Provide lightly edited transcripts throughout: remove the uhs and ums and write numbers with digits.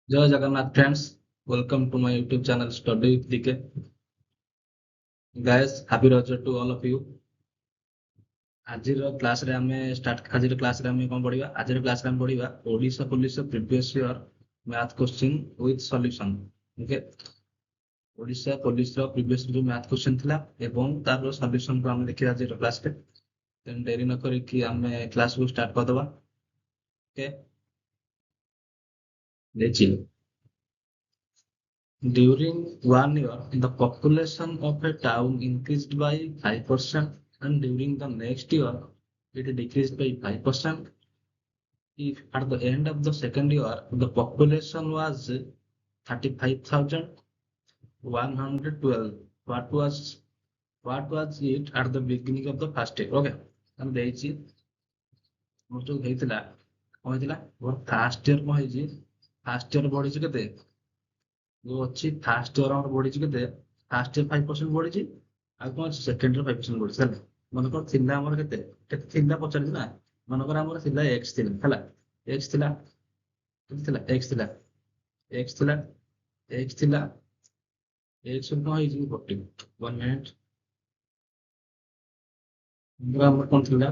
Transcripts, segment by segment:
जय Jagannath friends, welcome to my YouTube channel study with DK. Guys, happy Raja to all of you. आजिर class रे हमें start आजिर class रे हमें कोन पढिबा आजिर क्लास रे हम पढिबा Odisha police previous year math question with solution. Okay, Odisha police रो प्रीवियस जो मैथ क्वेश्चन थिला एवं तार सॉल्यूशन को हम देखिबा आजिर क्लास रे। देन देरी न करी कि हमें क्लास को स्टार्ट कर दबा। ओके, देखिए, during 1 year, the population of a town increased by 5%, and during the next year, it decreased by 5%. If at the end of the second year, the population was 35,112, what was it at the beginning of the first year? Okay, I'm ଦେଇଛି ମୋର ଯୋଉ ହେଇଥିଲା କଣ ହେଇଥିଲା ମୋର first year କଣ ହେଇଛି first year ବଢିଛି କେତେ जो अच्छी फास्ट इयर ଆମର ବଢିଛି କେତେ ଫାଷ୍ଟ ଇୟର 5% ବଢିଛି ଆଉ କଣ ଅଛି ସେକେଣ୍ଡ ଇୟର 5% ବଢିଛି ହେଲା ମନେକର ଥିଲା ଆମର କେତେ କେତେ ଥିଲା ପଚାରିଛି ନା ମନେକର ଆମର ଥିଲା x ଥିଲା ହେଲା x ଥିଲା କେତେ ଥିଲା x ଥିଲା x ଥିଲା x ଥିଲା x କଣ ହେଇଛି 40 1 ମିନିଟ ଆମର କଣ ଥିଲା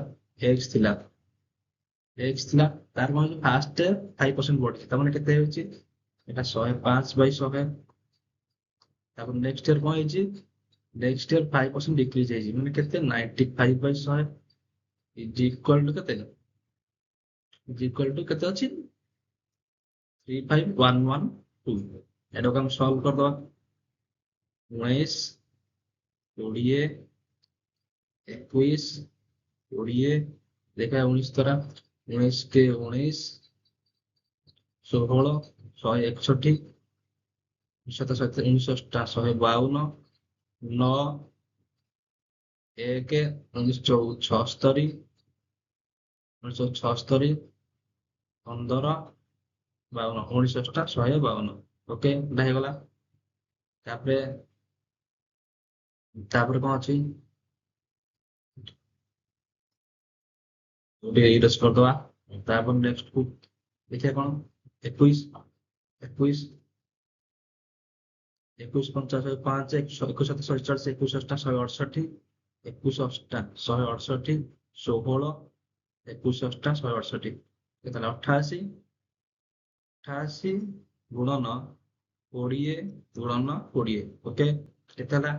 x ଥିଲା x ଥିଲା ତାର କଣ ହେଇଛି ଫାଷ୍ଟ 5% ବଢିଛି ତା ମାନେ କେତେ ହେଉଛି এটা 105/100 ତାପରେ ନେକ୍ସଟ ଇୟର କଣ ହେଇଛି नेक्स्ट ईयर 5% डिक्रीज है मैंने कहते हैं 95/100 इज इक्वल टू कहते हैं इज इक्वल टू कहते अच्छी 35112 एडो हम सॉल्व कर दो 19 20 21 20 देखा 19 तरह 19 के 19 16 161 1952 9 1 1976 1976 15 52 1952 ओके एटा हेगला तापरे तापरे कौन अछि ओडे इरस कर दवा तापर नेक्स्ट को देखिए कौन 21 21 21 50 5 21 7 47 21 8 168 21 8 168 16 21 8 168 केतला 88 88 गुणन 20 गुणन 20 ओके केतला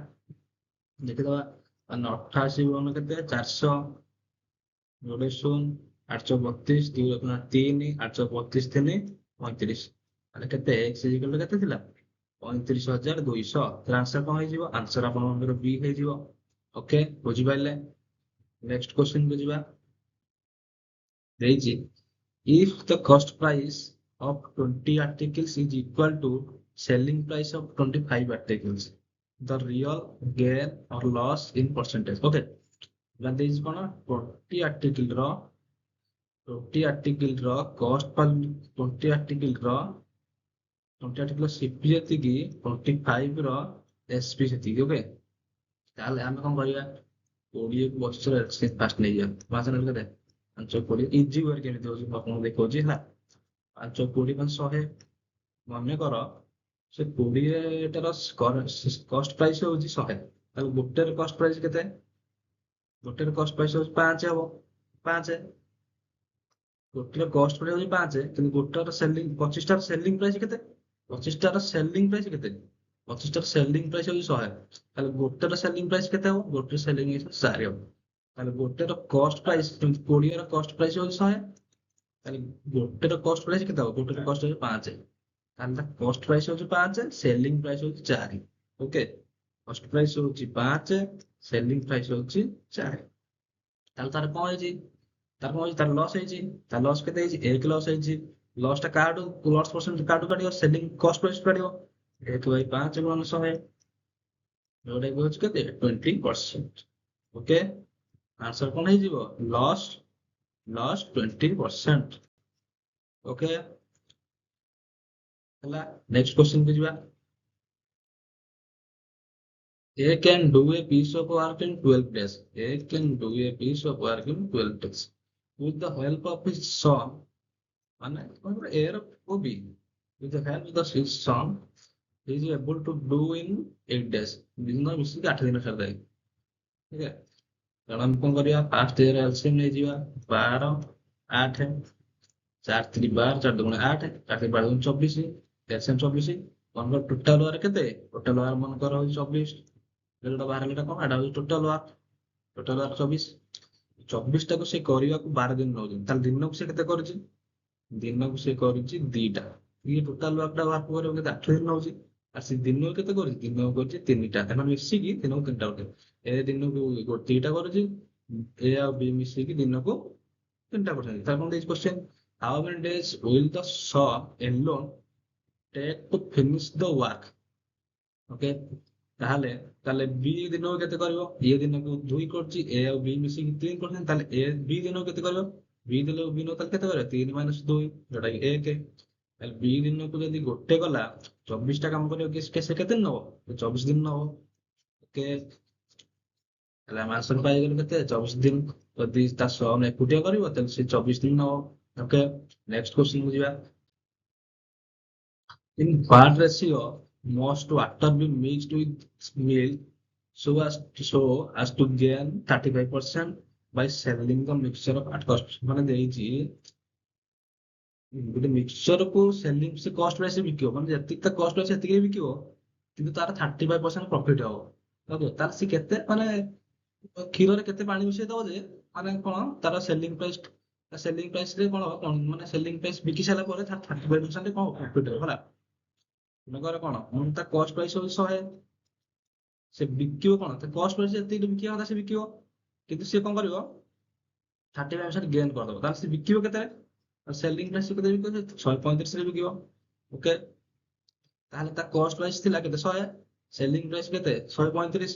देखिदवा 88 गुणन केते 400 जोड़े 0 832 2 3 832 3 35 अरे केते x इक्वल केते थिला 35,200 तर आंसर कौन है आंसर आप बी है ओके बुझी पारे नेक्स्ट क्वेश्चन बुझा if the cost price of 20 articles is equal to selling price of 25 articles the real gain or loss in percentage okay that is कौन 20 article रो 20 article रो cost पर 20 article रो 20 article CP जति की 25 रो SP जति की okay ताले हम कौन करिया 20 को बच्चर से फास्ट नहीं जा 5 नल केते 520 इजी वर केमिति होची आपन देखो जी ହେଲା 520 पर 100 मने करो से 20 टर कॉस्ट प्राइस होची 100 ताले गोटे कॉस्ट प्राइस केते गोटे कॉस्ट प्राइस होची 5 हबो 5 गोटे कॉस्ट प्राइस होची 5 किंतु गोटे सेलिंग 25 टर सेलिंग प्राइस केते 25 टर सेलिंग प्राइस केते 25 टर सेलिंग प्राइस होची 100 ताले गोटे सेलिंग प्राइस केते हो गोटे सेलिंग 4 हबो ताले गोटे कॉस्ट प्राइस 20 ର कॉस्ट प्राइस होची 100 ताले गोटे कॉस्ट प्राइस केते हो गोटे कॉस्ट होची 5 ताले कॉस्ट प्राइस होची 5 सेलिंग प्राइस होची 4 ओके कॉस्ट प्राइस होची 5 सेलिंग प्राइस होची 4 ताले तार कोन होची तार कोन होची तार लॉस होची तार लॉस केते होची 1 लॉस होची लॉस टा कार्ड लॉस परसेंट कार्ड काटियो सेलिंग कॉस्ट प्राइस काटियो 1/5 गुणन 100 जोडे होची केते 20% ओके आंसर कौन है जीवो लॉस लॉस 20% ओके हला नेक्स्ट क्वेश्चन बुझिबा A can do a piece of work in 12 days A can do a piece of work in 12 days with the help of his son माने A ର को B with the help of the system he is able to do in 8 days ଦିନ ମିଶିକି 8 ଦିନ ସାରିଦେବେ। ଠିକ ଅଛି, ତେଣୁ ଆମେ କଣ କରିବା ଫାର୍ଷ୍ଟ ଇୟର ଏଲସିଏମ ନେଇଯିବା 12 8 4 3 12 4 2 8 4 3 12 24 ଏଲସିଏମ 24 ମନକର ଟୋଟାଲ ୱାର କେତେ ଟୋଟାଲ ୱାର ମନକର ହଉଛି 24 ଯୋଉଟା ବାହାରିଲା ଏଟା କଣ ଏଟା ହଉଛି ଟୋଟାଲ ୱାର 24 ଟାକୁ ସେ କରିବାକୁ 12 ଦିନ ନଉଛି ତାହେଲେ ଦିନକୁ ସେ କେତେ କରୁଛି ଦିନକୁ ସେ କରୁଛି 2ଟା ଇଏ ଟୋଟାଲ ୱାର୍କଟା ବାହାର କରିବାକୁ କେତେ 8 ଦିନ ନଉଛି আর ସେ ଦିନକୁ କେତେ କରୁଛି ଦିନକୁ କରୁଛି 3ଟା ଏମାନେ ମିଶିକି ଦିନକୁ 3ଟା କରୁଛି ଏ ଦିନକୁ 2ଟା କରୁଛି ଏ ଆଉ ବି ମିଶିକି ଦିନକୁ 3ଟା କରୁଛନ୍ତି ତାର କଣ ଦେଇଛି question how many days will the sum alone take to finish the work okay ତାହେଲେ ତାହେଲେ ବି ଦିନକୁ କେତେ କରିବ ଏ ଦିନକୁ 2 କରୁଛି ଏ ଆଉ ବି ମିଶିକି 3 କରୁଛନ୍ତି ତାହେଲେ ଏ ବି ଦିନକୁ କେତେ କରିବ ବି ଦିନକୁ ବି ତାହେଲେ କେତେ କରିବ 3 - 2 ଯୋଉଟା କି 1 ତାହେଲେ ବି ଦିନକୁ ଯଦି ଗୋଟେ ଗଲା 24ଟା କାମ କରିବ ସେ କେତେ ଦିନ ନବ 24 ଦିନ ନବ ଓକେ ତାହେଲେ ଆମେ ଆନ୍ସର ପାଇଗଲୁ କେତେ 24 ଦିନ ଯଦି ତା ସମ ଏକୁଟିଆ କରିବ ତାହେଲେ ସେ 24 ଦିନ ନବ ଓକେ ନେକ୍ସଟ କ୍ୱେଶ୍ଚନ କୁ ଯିବା in what ratio must water be mixed with milk so as to gain 35% by selling the mixture of at cost ମାନେ ଦେଇଛି ଗୋଟେ ମିକ୍ସଚର କୁ ସେଲିଂ ସେ କଷ୍ଟ ପ୍ରାଇସ ବିକିବ ମାନେ ଯେତିକି ତା କଷ୍ଟ ଅଛି ସେତିକି ବିକିବ କିନ୍ତୁ ତାର 35% ପ୍ରଫିଟ ହବ ଓକେ ତାର ସେ କେତେ ମାନେ କ୍ଷୀରରେ କେତେ ପାଣି ମିଶେଇ ଦବ ଯେ ମାନେ କଣ ତାର ସେଲିଂ ପ୍ରାଇସ ରେ କଣ ମାନେ ସେଲିଂ ପ୍ରାଇସ ବିକି ସାରିଲା ପରେ ତାର 35% କଣ ପ୍ରଫିଟ ହବ ହେଲା ମନେକର କଣ ତା କଷ୍ଟ ପ୍ରାଇସ ହଉଛି 100 ସେ ବିକିବ କଣ ତା କଷ୍ଟ ପ୍ରାଇସ ଯେତିକି ବିକିବା କଥା ସେ ବିକିବ କିନ୍ତୁ ସେ କଣ କରିବ 35% ଗେନ୍ କରିଦବ ତାହେଲେ ସେ ବିକିବ କେତେ ସେଲିଂ ପ୍ରାଇସ କେତେ ବିକିବ 135 ରେ ବିକିବ ଓକେ ତାହେଲେ ତା କଷ୍ଟ ପ୍ରାଇସ ଥିଲା କେତେ 100 ସେଲିଂ ପ୍ରାଇସ କେତେ 135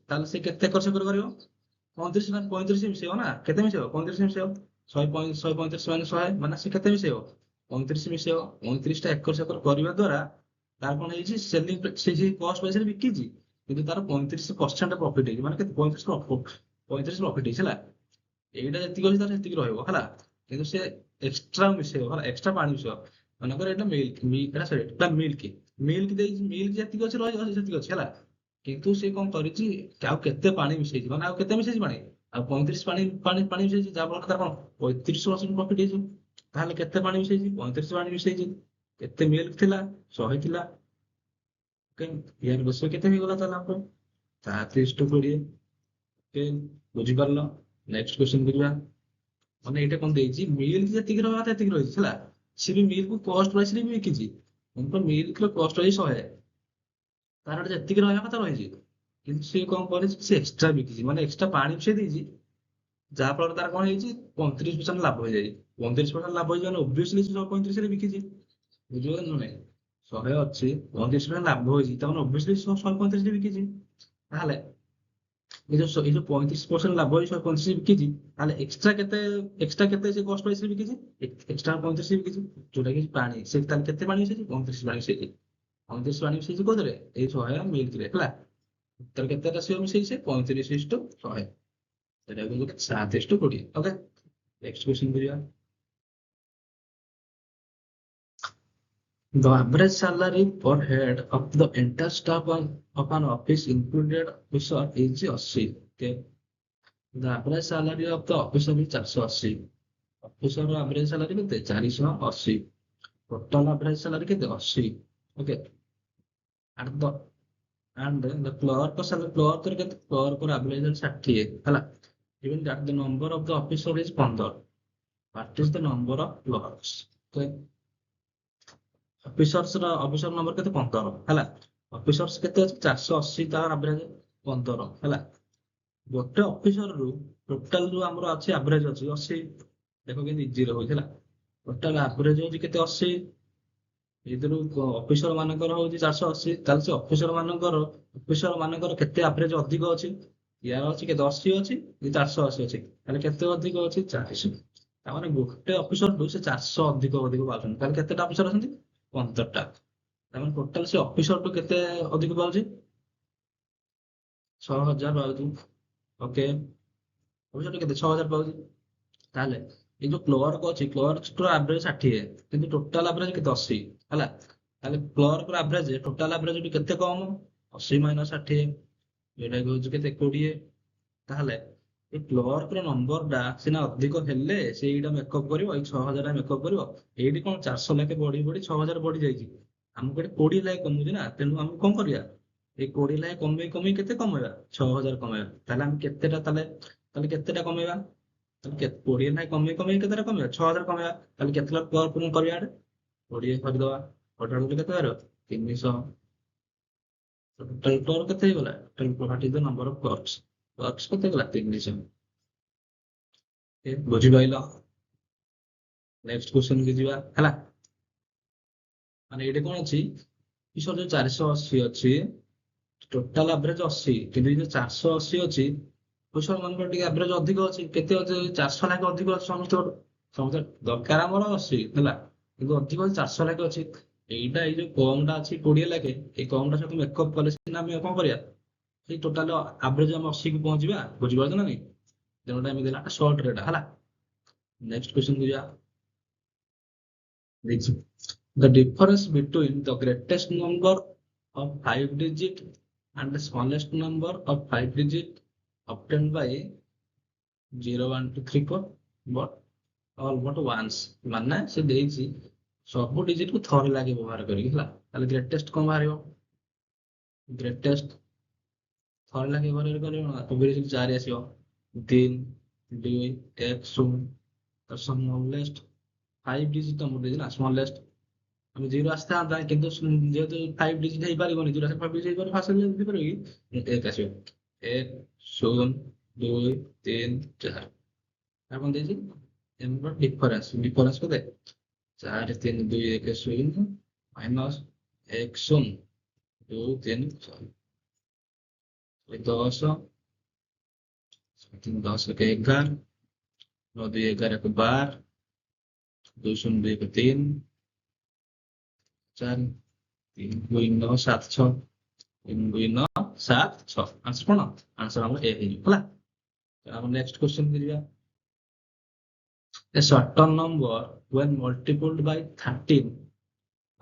ତାହେଲେ ସେ କେତେ ଏକର ସେକର କରିବ 35 ମିଶେଇବ ନା କେତେ ମିଶେଇବ 35 ମିଶେଇବ 135 ମାନେ 100 ମାନେ ସେ କେତେ ମିଶେଇବ 35 ମିଶେଇବ 29ଟା ଏକର ସେକର କରିବା ଦ୍ୱାରା ତାର କଣ ହେଇଛି ସେଲିଂ ସେ କଷ୍ଟ ପ୍ରାଇସରେ ବିକିଛି କିନ୍ତୁ ତାର 35% ପ୍ରଫିଟ ହେଇଛି ମାନେ କେତେ 35 ପ୍ରଫିଟ ହେଇଛି ହେଲା ଏଇଟା ଯେତିକି ଅଛି ତାର ସେତିକି ରହିବ ହେଲା କିନ୍ତୁ ସେ ଏକ୍ସଟ୍ରା ମିଶେଇବ ହେଲା ଏକ୍ସଟ୍ରା ପାଣି ମିଶେଇବ ମନେକର ଏଇଟା ମିଲ୍କ ଦେଇଛି ମିଲ୍କ ଯେତିକି ଅଛି ରହିବ ସେତିକି ଅଛି ହେଲା କିନ୍ତୁ ସେ କଣ କରିଛି ଆଉ କେତେ ପାଣି ମିଶେଇଛି ମାନେ ଆଉ କେତେ ମିଶେଇଛି ପାଣି ଆଉ 35 ପାଣି ପାଣି ପାଣି ମିଶେଇଛି ଯାହା ଫଳରେ ତାର କଣ 35% ପ୍ରଫିଟ ହେଇଛି ତାହେଲେ କେତେ ପାଣି ମିଶେଇଛି 35 ପାଣି ମିଶେଇଛି କେତେ ମିଲ୍କ ଥିଲା 100 ଥିଲା ইয়ার বসে କେତେ ହେଇଗଲା ତାହେଲେ ଆମର 37/20 ଓକେ ବୁଝିପାରିଲ ନେକ୍ସଟ କ୍ୱେଶ୍ଚନ କରିବା ମାନେ ଏଇଟା କଣ ଦେଇଛି ମିଲ୍କ ଯେତିକି ରହିବା କଥା ସେତିକି ରହିଛି ହେଲା ସେ ବି ମିଲ୍କ କଷ୍ଟ ପ୍ରାଇସ ରେ ବି ବିକିଛି ମିଲ୍କ ର କଷ୍ଟ ରହିଛି 100 ତାର ଯେତିକି ରହିବା କଥା ରହିଛି କିନ୍ତୁ ସେ କଣ କରିଛି ସେ ଏକ୍ସଟ୍ରା ବିକିଛି ମାନେ ଏକ୍ସଟ୍ରା ପାଣି ମିଶେଇ ଦେଇଛି ଯାହା ଫଳରେ ତାର କଣ ହେଇଛି 35% ଲାଭ ହେଇଯାଇଛି 35% ଲାଭ ହେଇଛି ମାନେ ଓବିୟସଲି ସେ 135 ରେ ବିକିଛି ବୁଝିପାରିଲ ନା ନାଇଁ 100 ଅଛି 35% ଲାଭ ହେଇଛି ତାମାନେ ଓବିୟସଲି 135 ରେ ବିକିଛି ତାହେଲେ ଏ ଯୋଉ 35% ଲାଭ ହେଇଛି 135 ବିକିଛି ତାହେଲେ ଏକ୍ସଟ୍ରା କେତେ ସେ କଷ୍ଟ ପ୍ରାଇସ ରେ ବିକିଛି ଏକ୍ସଟ୍ରା 35 ବିକିଛି ଯୋଉଟା କି ପାଣି ସେ ତାହେଲେ କେତେ ପାଣି ମିଶେଇଛି 35 ପାଣି ମିଶେଇଛି 35 ପାଣି ମିଶେଇଛି କୋଉଥିରେ ଏଇ 100 ମିଲ୍କ ରେ ହେଲା ତାର କେତେ ରାଶିଓ ମିଶେଇଛି 35:100 ସେଟା କିନ୍ତୁ 7:20 ଓକେ ନେକ୍ସଟ କ୍ୱେଶ୍ଚନ କରିବା The average salary per head of the entire staff of an office included officer is 80 okay the average salary of the officer is 480 officer average salary କେତେ 480 total average salary କେତେ 80 okay and the clerk salary clerk ର କେତେ clerk ର average salary 60 ହେଲା even that the number of the officer is 15 what is the number of clerks okay officer number କେତେ 15 ହେଲା officers କେତେ ଅଛି 480 ତାର ଆଭରେଜ 15 ହେଲା ଗୋଟେ ଅଫିସର ରୁ ଟୋଟାଲ ଯୋଉ ଆମର ଅଛି ଆଭରେଜ ଅଛି 80 ଦେଖ କେମିତି ଇଜି ରହୁଛି ହେଲା ଟୋଟାଲ ଆଭରେଜ ହଉଛି କେତେ 80 ଏଥିରୁ ଅଫିସର ମାନଙ୍କର ହଉଛି 480 ତାହେଲେ ସେ ଅଫିସର ମାନଙ୍କର କେତେ ଆଭରେଜ ଅଧିକ ଅଛି ୟାର ଅଛି କେତେ 80 ଅଛି 480 ଅଛି ତାହେଲେ କେତେ ଅଧିକ ଅଛି 400 ତାମାନେ ଗୋଟେ ଅଫିସର ଠୁ ସେ 400 ଅଧିକ ପାଉଛନ୍ତି ତାହେଲେ କେତେଟା ଅଫିସର ଅଛନ୍ତି 15ଟା ତାମାନେ ଟୋଟାଲ ସେ ଅଫିସର ଠୁ କେତେ ଅଧିକ ପାଉଛି 6000 ପାଉଛି ଓକେ ଅଫିସର କେତେ 6000 ପାଉଛି ତାହେଲେ ये जो क्लर्क अच्छी क्लर्क एवरेज 60 किंतु टोटल एवरेज केते 80 हला ताले क्लर्क एवरेज टोटल एवरेज भी केते कम 80 माइनस 60 एटा होଉଛି केते 20 ताहले ए क्लर्क रो नंबर टा सिना अधिक हेले सेईटा मेकअप करिवो ए 6000 टा मेकअप करिवो एडी कोन 400 लाख बढ़ी बढ़ी 6000 बढ़ी जाईची हमको एटी 20 लाख कमुची ना तेनु हम कोन करिया ए 20 लाख कमे कमे केते कमेबा 6000 कमेबा ताहले हम केतेटा ताहले ताहले केतेटा कमेबा ताहले के 20 लाख कमे कमे केतेटा कमेबा 6000 कमेबा ताहले केते लाख क्लर्क पुन करिया 20 करदवा टोटल केते बारो 300 टोटल क्लर्क केते गला total what is the number of clerks clerks केते गला 300 बुझी पाइल नेक्स्ट क्वेश्चन की जीवा हला माने एटे कोन अछि ईश्वर जो 480 अछि टोटल एवरेज 80 किंतु जो 480 अछि ईश्वर मान टिके एवरेज अधिक अछि केते अछि 400 लाख अधिक अछि समस्त समस्त दरकार हमर 80 हला किंतु अधिक 400 लाख अछि एइटा ए जो कमटा अछि 20 लाख ए कमटा सहित मेकअप कले सिना हम कोन करिया ए टोटल एवरेज हम 80 को पहुंचबा बुझी पाछ ना नहीं जेनोटा हम देला शॉर्ट रेट हला नेक्स्ट क्वेश्चन को जा देखिए the difference between the greatest number of 5 digit and the smallest number of 5 digit obtained by 0 1 2 3 4 but all but once मानना से देइछि सब डिजिट को थोर लागे व्यवहार करी हला ताले ग्रेटेस्ट कोन बाहरियो ग्रेटेस्ट थोर लागे व्यवहार करियो तो बेरे 4 आसीयो 3 2 1 0 तो स्मॉलेस्ट 5 डिजिट नंबर देना स्मॉलेस्ट আমি জিরো আসতে আনতাম কিন্তু যেহেতু 5 ডিজিট ହେଇପାରିବନି জিরো আসে 5 ডিজিট ହେଇପାରିବ ফার্স্ট ହେଇପାରିବ କି এক ଆସିବ 1 0 2 3 4 ଆପଣ ଦେଇଛି ଏମର ଡିଫରେନ୍ସ ଡିଫରେନ୍ସ କେତେ 4 3 2 1 0 ମାଇନସ 1 0 2 3 6 10 3 10 के 11 9 2 11 के 12 2 0 2 के 3 4 3 2 9 7 6 3 2 9 7 6 आंसर कोन आंसर हमर ए हेइ होला हम नेक्स्ट क्वेश्चन करिया a certain number when multiplied by 13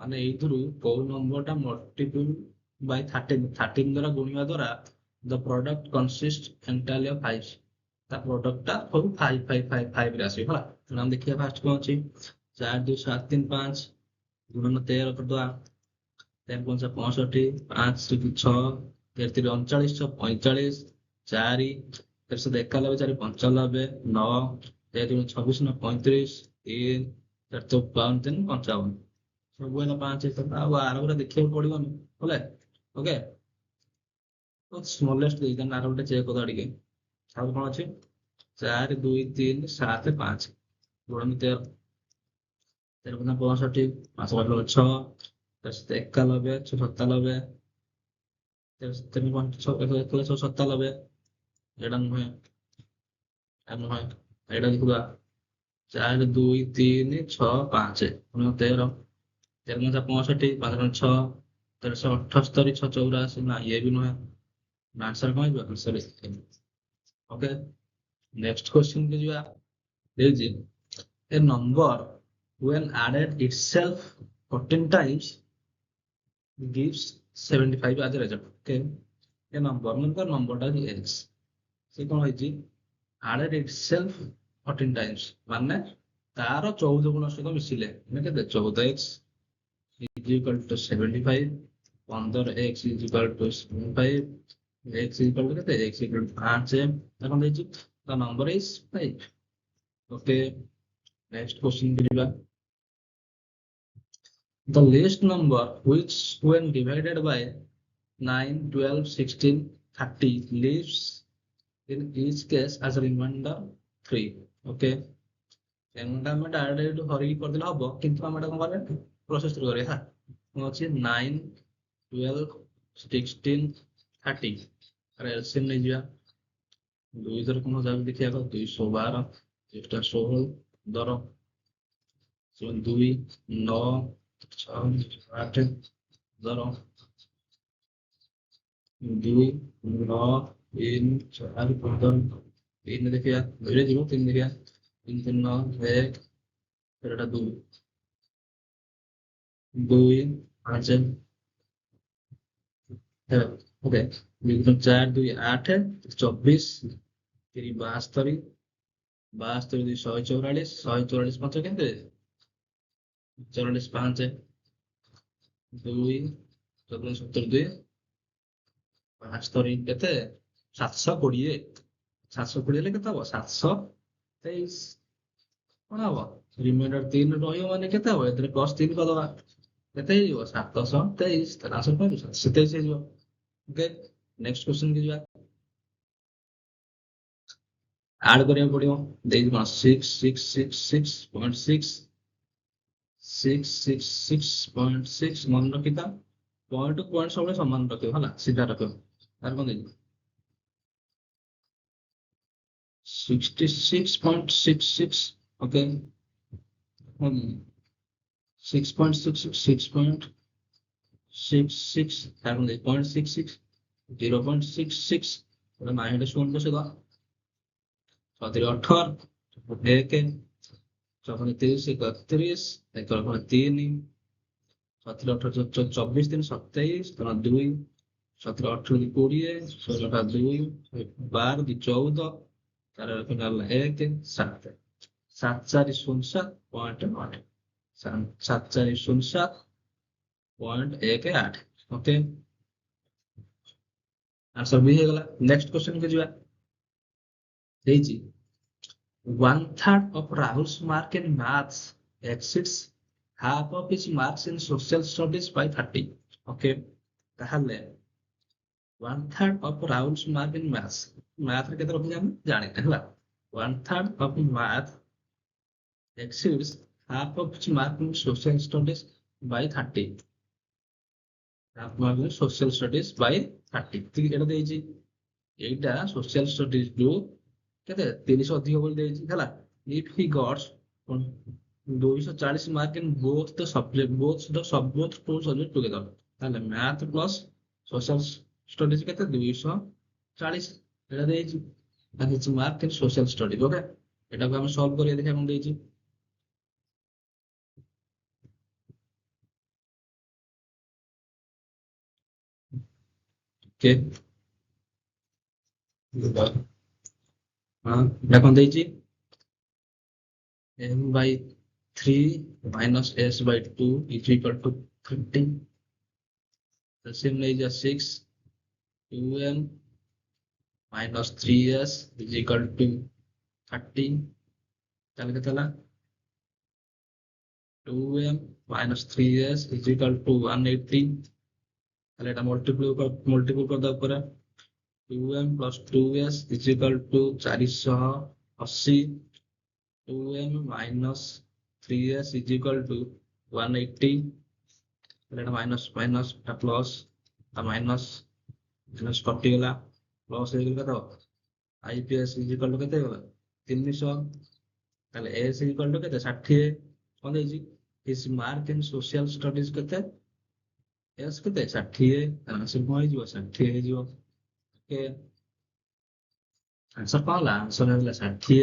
माने एइथुरु को नंबर टा मल्टीपल बाय 13 13 द्वारा गुणिया द्वारा the product consist entirely of 5 ता प्रोडक्ट टा हो 5 5 5 5 रे आसी होला हम देखिया फास्ट कोन अछि 4 2 7 3 5 गुणन 13 कर दवा 3 5 65 5 3 6 13 3 39 6 45 4 फिर से देखा लगे 4 95 9 3 26 9 35 3 4 तो 5 55 सब एना 5 है आ आरो गुरा देखियो पड़िबनी बोले ओके तो स्मॉलेस्ट दे देन आरो गुटा चेक कर दिके सब कोन अछि 4 2 3 7 5 गुणन 13 13 65 5 6 10 91 97 13 6 97 एडा नुहे एम है एडा लिखुदा 4 2 3 6 5 13 13 65 5 6 1378 6 84 ना ये भी नुहे आंसर कौन है आंसर ओके नेक्स्ट क्वेश्चन के जो देखिए a number when added itself 14 times gives 75 as a result okay a number टा x से कौन है added itself 14 times माने तार 14 गुण सहित मिसिले মানে কেতে 14x is equal to 75 15x is equal to 75 x is equal to কেতে x equal to 5 এখন দেখি the number is 5 okay next question করিবা the least number which when divided by 9 12 16 30 leaves in each case as a remainder 3 okay एनटा हम direct Hari कर देला हबो किंतु हम एटा कोन प्रोसेस करे हा अछि 9 12 16 30 अरे एलसीएम नै जिया 2 जर कोन जाग देखिया को 212 एकटा 16 दर 2 9 6 8 दर 2 9 3 4 15 3 देखिया धीरे धीरे 3 देखिया ତିନି 1 ଏଟା 2 2 5 ଓକେ 4 2 8 24 3 72 72 2 144 144 5 କେତେ 44 5 2 17 2 5 କେତେ 720 720 ହେଲେ କେତେ ହବ 723 କଣ ହବ ରିମାଇଣ୍ଡର 3 ରହିବ ମାନେ କେତେ ହବ ଏଥିରେ ପ୍ଲସ୍ 3 କରିଦବା କେତେ ହେଇଯିବ 723 ତାହେଲେ ଆନ୍ସର ପାଇଲୁ 723 ହେଇଯିବ ଓକେ ନେକ୍ସଟ କ୍ୱେଶ୍ଚନ କି ଯିବା ଆଡ କରିବାକୁ ପଡିବ ଦେଇଛି କଣ 6 6 ମନେ ରଖିଥା ପଏଣ୍ଟ ଟୁ ପଏଣ୍ଟ ସବୁବେଳେ ସମାନ ରଖିବ ହେଲା ସିଧା ରଖିବ ତାର କଣ ଦେଇଛି 66.66 ଓକେ 6.66 ତାର କଣ ଦେଇଛି 0.66 0.66 ମାଇନସ 1 ବସେଇବା 18 1 34 31 3 17 18 24 3 27 2 17 18 20 16 2 12 14 ତାର ଫିନାଲ 1 7 7407.8 7407.18 ଓକେ ଆନ୍ସର ବି ହେଇଗଲା ନେକ୍ସଟ କ୍ୱେଶ୍ଚନ କୁ ଯିବା ହେଇଛି 1/3 of Rahul's mark in maths exceeds half of his marks in social studies by 30 okay ତାହେଲେ 1/3 of Rahul's mark in maths math ରେ କେତେ ରଖିଲେ ଆମେ ଜାଣିଲେ ହେଲା 1/3 of math exceeds half of his mark in social studies by 30 half mark in social studies by 30 ଏଇଟା ଦେଇଛି ଏଇଟା social studies ରୁ କେତେ 30 ଅଧିକ ବୋଲି ଦେଇଛି ହେଲା if he got 240 mark in both the subject both two subject together ତାହେଲେ math plus social studies କେତେ 240 ଏଟା ଦେଇଛି କିଛି mark in social studies okay ଏଟାକୁ ଆମେ ସଲ୍ଭ କରିବା ଦେଖିବା କଣ ଦେଇଛି ଓକେ ହଁ ଏଟା କଣ ଦେଇଛି m by 3 minus s by 2 is equal to 30 the same is 6 2m minus 3s is equal to 30 তাহলে কেতে হলা 2m minus 3s is equal to 180 তাহলে এটা মল্টিপল করে দাও পরে 2m plus 2s is equal to 480 2m minus 3s is equal to 180 তাহলে এটা মাইনাস মাইনাস এটা প্লাস আর মাইনাস মাইনাস কটিগলা প্লাস হয়ে গেল কত আইপিএস ইজ ইকুয়াল টু কেতে হলো 300 তাহলে এস ইজ ইকুয়াল টু কেতে 60 কোন ଦେଇଛି his mark in social studies কেতে এস কেতে 60 তাহলে আনসার কଣ ହେଇଯିବ 60 ହେଇଯିବ ଓକେ ଆନ୍ସର କଣ ହେଲା ଆନ୍ସର ହେଲା 60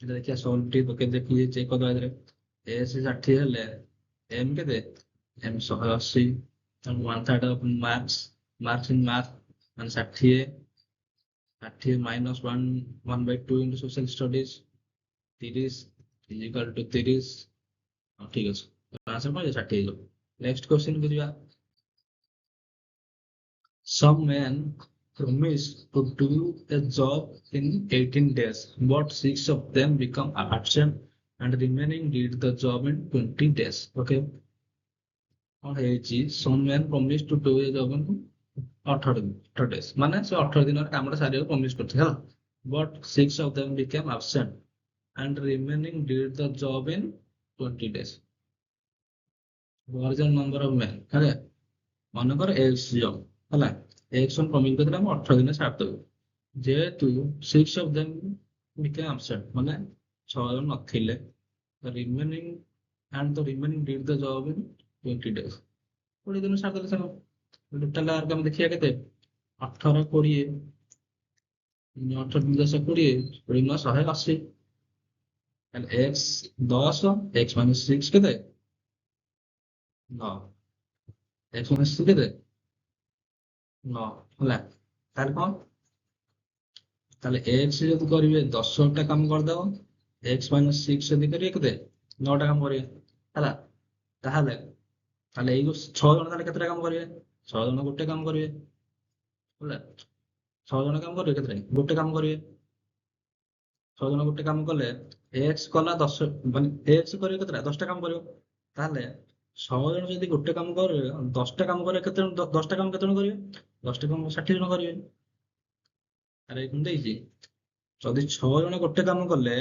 এটা ଦେଖିଆ ସଲ୍ଭ ଟିକେ ପକେଇ ଦେଖିକି ଚେକ୍ କରିଦବା ଏଥିରେ ଏସ୍ 60 ହେଲେ ଏମ୍ କେତେ ଏମ୍ 180 ତେଣୁ 1/3 of marks in math ମାନେ 60 minus 1/2 into social studies 30 is equal to 30 ঠিক আছে ଆନ୍ସର କଣ 60 ହେଇଯିବ ନେକ୍ସଟ କ୍ୱେଶ୍ଚନ କୁ ଯିବା some men promised to do a job in 18 days but 6 of them become absent and remaining did the job in 20 days okay କଣ ହେଇଛି some men promised to do a job in 18 days ମାନେ ସେ 18 ଦିନରେ କାମଟା ସାରିବାକୁ promise କରିଥିଲେ ହେଲା but 6 of them became absent and remaining did the job in 20 days larger number of men ହେଲା ମନେକର x job ହେଲା x on ପ୍ରମିସ କରିଥିଲେ ଆମେ 18 ଦିନରେ ସାରିଦେବୁ ଯେହେତୁ 6 of them became absent ମାନେ 6 ଜଣ ନଥିଲେ the remaining did the job in 20 days 20 ଦିନ ସାରିଦେଲେ ସେମାନେ ଟୋଟାଲ ଆର୍କ ଆମେ ଦେଖିବା କେତେ 18 20 ଅଠର 10 20 20 180 ତାହେଲେ x 10 x minus 6 କେତେ 9 x minus 6 କେତେ 9 ହେଲା ତାହେଲେ କଣ ତାହେଲେ x ଯଦି କରିବେ 10ଟା କାମ କରିଦବ x minus 6 ଯଦି କରିବେ କେତେ 9ଟା କାମ କରିବେ ହେଲା ତାହେଲେ ତାହେଲେ ଏଇ ଯୋଉ 6 ଜଣ ତାହେଲେ କେତେଟା କାମ କରିବେ 6 ଜଣ ଗୋଟେ କାମ କରିବେ ହେଲା 6 ଜଣ କାମ କରିବେ କେତେଟା ଗୋଟେ କାମ କରିବେ 6 ଜଣ ଗୋଟେ କାମ କଲେ x କଲା 10 ମାନେ x କରିବେ କେତେଟା 10ଟା କାମ କରିବ ତାହେଲେ 6 ଜଣ ଯଦି ଗୋଟେ କାମ କରିବେ 10ଟା କାମ କରିବେ କେତେ ଜଣ 10ଟା କାମ କେତେ ଜଣ କରିବେ 10ଟା କାମ 60 ଜଣ କରିବେ ଆରେ ଏଇଠି ଦେଇଛି ଯଦି 6 ଜଣ ଗୋଟେ କାମ କଲେ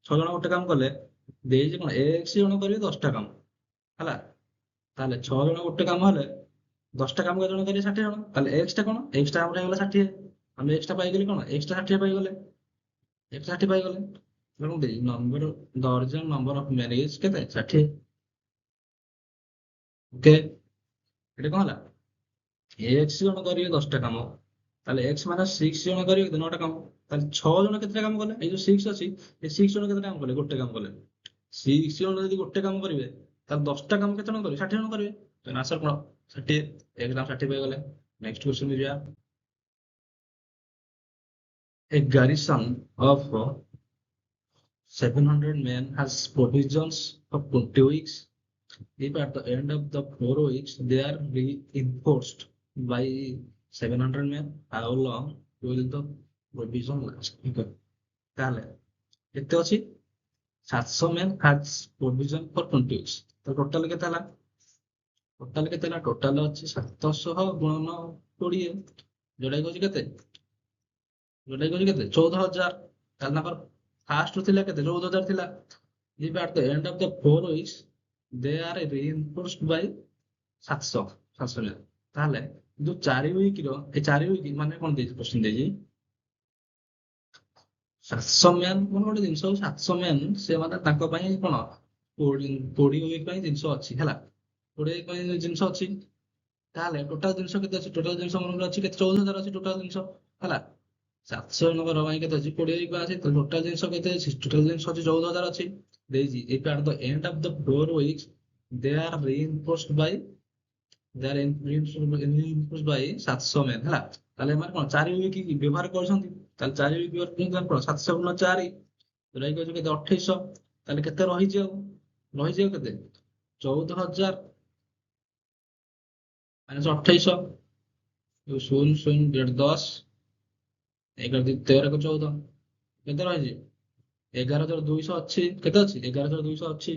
6 ଜଣ ଗୋଟେ କାମ କଲେ ଦେଇଛି କଣ x ଜଣ କରିବେ 10ଟା କାମ ହେଲା ତାହେଲେ 6 ଜଣ ଗୋଟେ କାମ ହେଲେ 10ଟା କାମ କେତେ ଜଣ କରିବେ 60 ଜଣ ତାହେଲେ x ଟା କଣ x ଟା ଆମର ହେଇଗଲା 60 ଆମେ x ଟା ପାଇଗଲେ କଣ x ଟା 60 ପାଇଗଲେ x 60 ପାଇଗଲେ ତେଣୁ ଦେଇ ନମ୍ବର ଦର୍ଜନ ନମ୍ବର ଅଫ ମ୍ୟାରେଜ କେତେ 60 ଓକେ ଏଠି କଣ ହେଲା x ଜଣ କରିବେ 10ଟା କାମ ତାହେଲେ x ମାନେ 6 ଜଣ କରିବେ କେତେ 9ଟା କାମ ତାହେଲେ 6 ଜଣ କେତେଟା କାମ କଲେ ଏଇ ଯୋଉ 6 ଅଛି ଏ 6 ଜଣ କେତେ କାମ କଲେ ଗୋଟେ କାମ କଲେ 6 ଜଣ ଯଦି ଗୋଟେ କାମ କରିବେ ତାହେଲେ 10ଟା କାମ କେତେ ଜଣ କରିବେ 60 ଜଣ କରିବେ ତ ଆନ୍ସର କଣ 60 x ଦାମ 60 ପାଇଗଲେ ନେକ୍ସଟ କ୍ୱେଶ୍ଚନ ଯିବା a garrison of 700 men has provisions for 20 weeks. If at the end of the 4 weeks they are reinforced by 700 men, how long will the provision last? Okay. ତାହେଲେ କେତେ ଅଛି 700 men has provision for 20 weeks. ତ total କେତେ ହେଲା total ଅଛି 700 ଗୁଣନ 20 ଯୋଉଟା କି କେତେ 14,000 ତାହେଲେ ତାଙ୍କର ଫାଷ୍ଟ ଥିଲା କେତେ 14,000 ଥିଲା if at the end of the 4 weeks they are reinforced by 700 men ତାହେଲେ ଯୋଉ 4 ୱିକ ର ଏ 4 ୱିକ ମାନେ କଣ ଦେଇଛି କ୍ୱେଶ୍ଚନ ଦେଇଛି 700 ମ୍ୟାନ ମାନେ ଗୋଟେ ଜିନିଷ 700 ମ୍ୟାନ ସେମାନେ ତାଙ୍କ ପାଇଁ କଣ 20 ୱିକ ପାଇଁ ଜିନିଷ ଅଛି ହେଲା 20 ୱିକ ପାଇଁ ଜିନିଷ ଅଛି ତାହେଲେ ଟୋଟାଲ ଜିନିଷ କେତେ ଅଛି ଟୋଟାଲ ଜିନିଷ ମନରେ ଅଛି କେତେ 14,000 ଅଛି ଟୋଟାଲ ଜିନିଷ ହେଲା 700 ଜଣଙ୍କର ପାଇଁ କେତେ ଅଛି 20 ୱିକ ଅଛି ଟୋଟାଲ ଜିନିଷ କେତେ ଅଛି ଟୋଟାଲ ଜିନିଷ ଅଛି 14,000 ଅଛି ଦେଇଛି if at the end of the 4 weeks they are reinforced by 700 men ହେଲା ତାହେଲେ ଏମାନେ କଣ 4 ୱିକ ବ୍ୟବହାର କରୁଛନ୍ତି ତାହେଲେ 4 ୱିକ ବ୍ୟବହାର କରୁଛନ୍ତି କଣ 700 ଗୁଣ 4 ରହିକି ଅଛି କେତେ 2800 ତାହେଲେ କେତେ ରହିଛି ଆଉ କେତେ 14,000 ମାଇନସ 2800 ଶୂନ ଶୂନ 10 11 13 14 କେତେ ରହିଛି 11,200 ଅଛି କେତେ ଅଛି 11,200 ଅଛି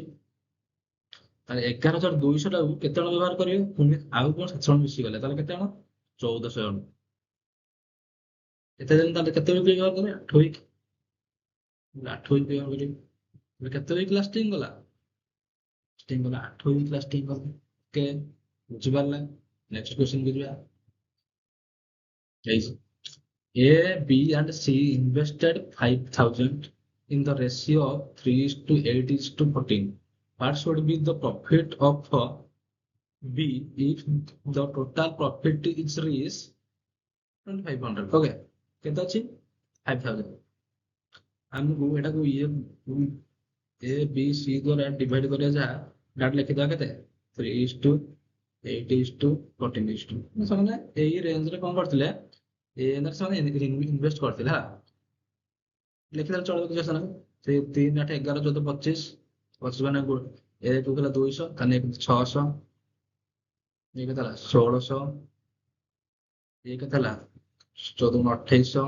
ତାହେଲେ 11,200 ଟାକୁ କେତେ ଜଣ ବ୍ୟବହାର କରିବେ ପୁଣି ଆଉ କଣ 7 ଜଣ ମିଶିଗଲେ ତାହେଲେ କେତେ ଜଣ 1,400 ଜଣ କେତେ ଦିନ ତାହେଲେ କେତେ ୱିକ ବ୍ୟବହାର କରିବେ 8 ୱିକ 8 ୱିକ ବ୍ୟବହାର କରିବେ କେତେ ୱିକ ଲାଷ୍ଟିଂ ଗଲା 8 ୱିକ ଲାଷ୍ଟିଂ ଗଲା ଓକେ ବୁଝିପାରିଲେ ନେକ୍ସଟ କ୍ୱେଶ୍ଚନ କୁ ଯିବା ହେଇଛି A, B, and C invested 5,000 in the ratio of 3:8:14. What should be the profit of B if the total profit is reached 2,500? Okay, କେତେ ଅଛି 5,000 ଆମକୁ ଏଟାକୁ A, B, C ଦ୍ୱାରା ଡିଭାଇଡ କରିବା ଯାହା ଡାଟା ଲେଖିଦେବା କେତେ 3:8:14 ସେମାନେ ଏଇ ରେଞ୍ଜରେ କଣ କରିଥିଲେ ସେମାନେ ଇନଭେଷ୍ଟ କରିଥିଲେ ହେଲା ଲେଖିଦେଲେ ଚଳିବ କିଛି ଅସୁବିଧା ନାହିଁ ସେ 3 8 11 14 25 25 ମାନେ ଏ ଥିଲା 200 ତାହେଲେ 600 ଇଏ କେତେ ହେଲା 1,600 ଇଏ କେତେ ହେଲା 14 2800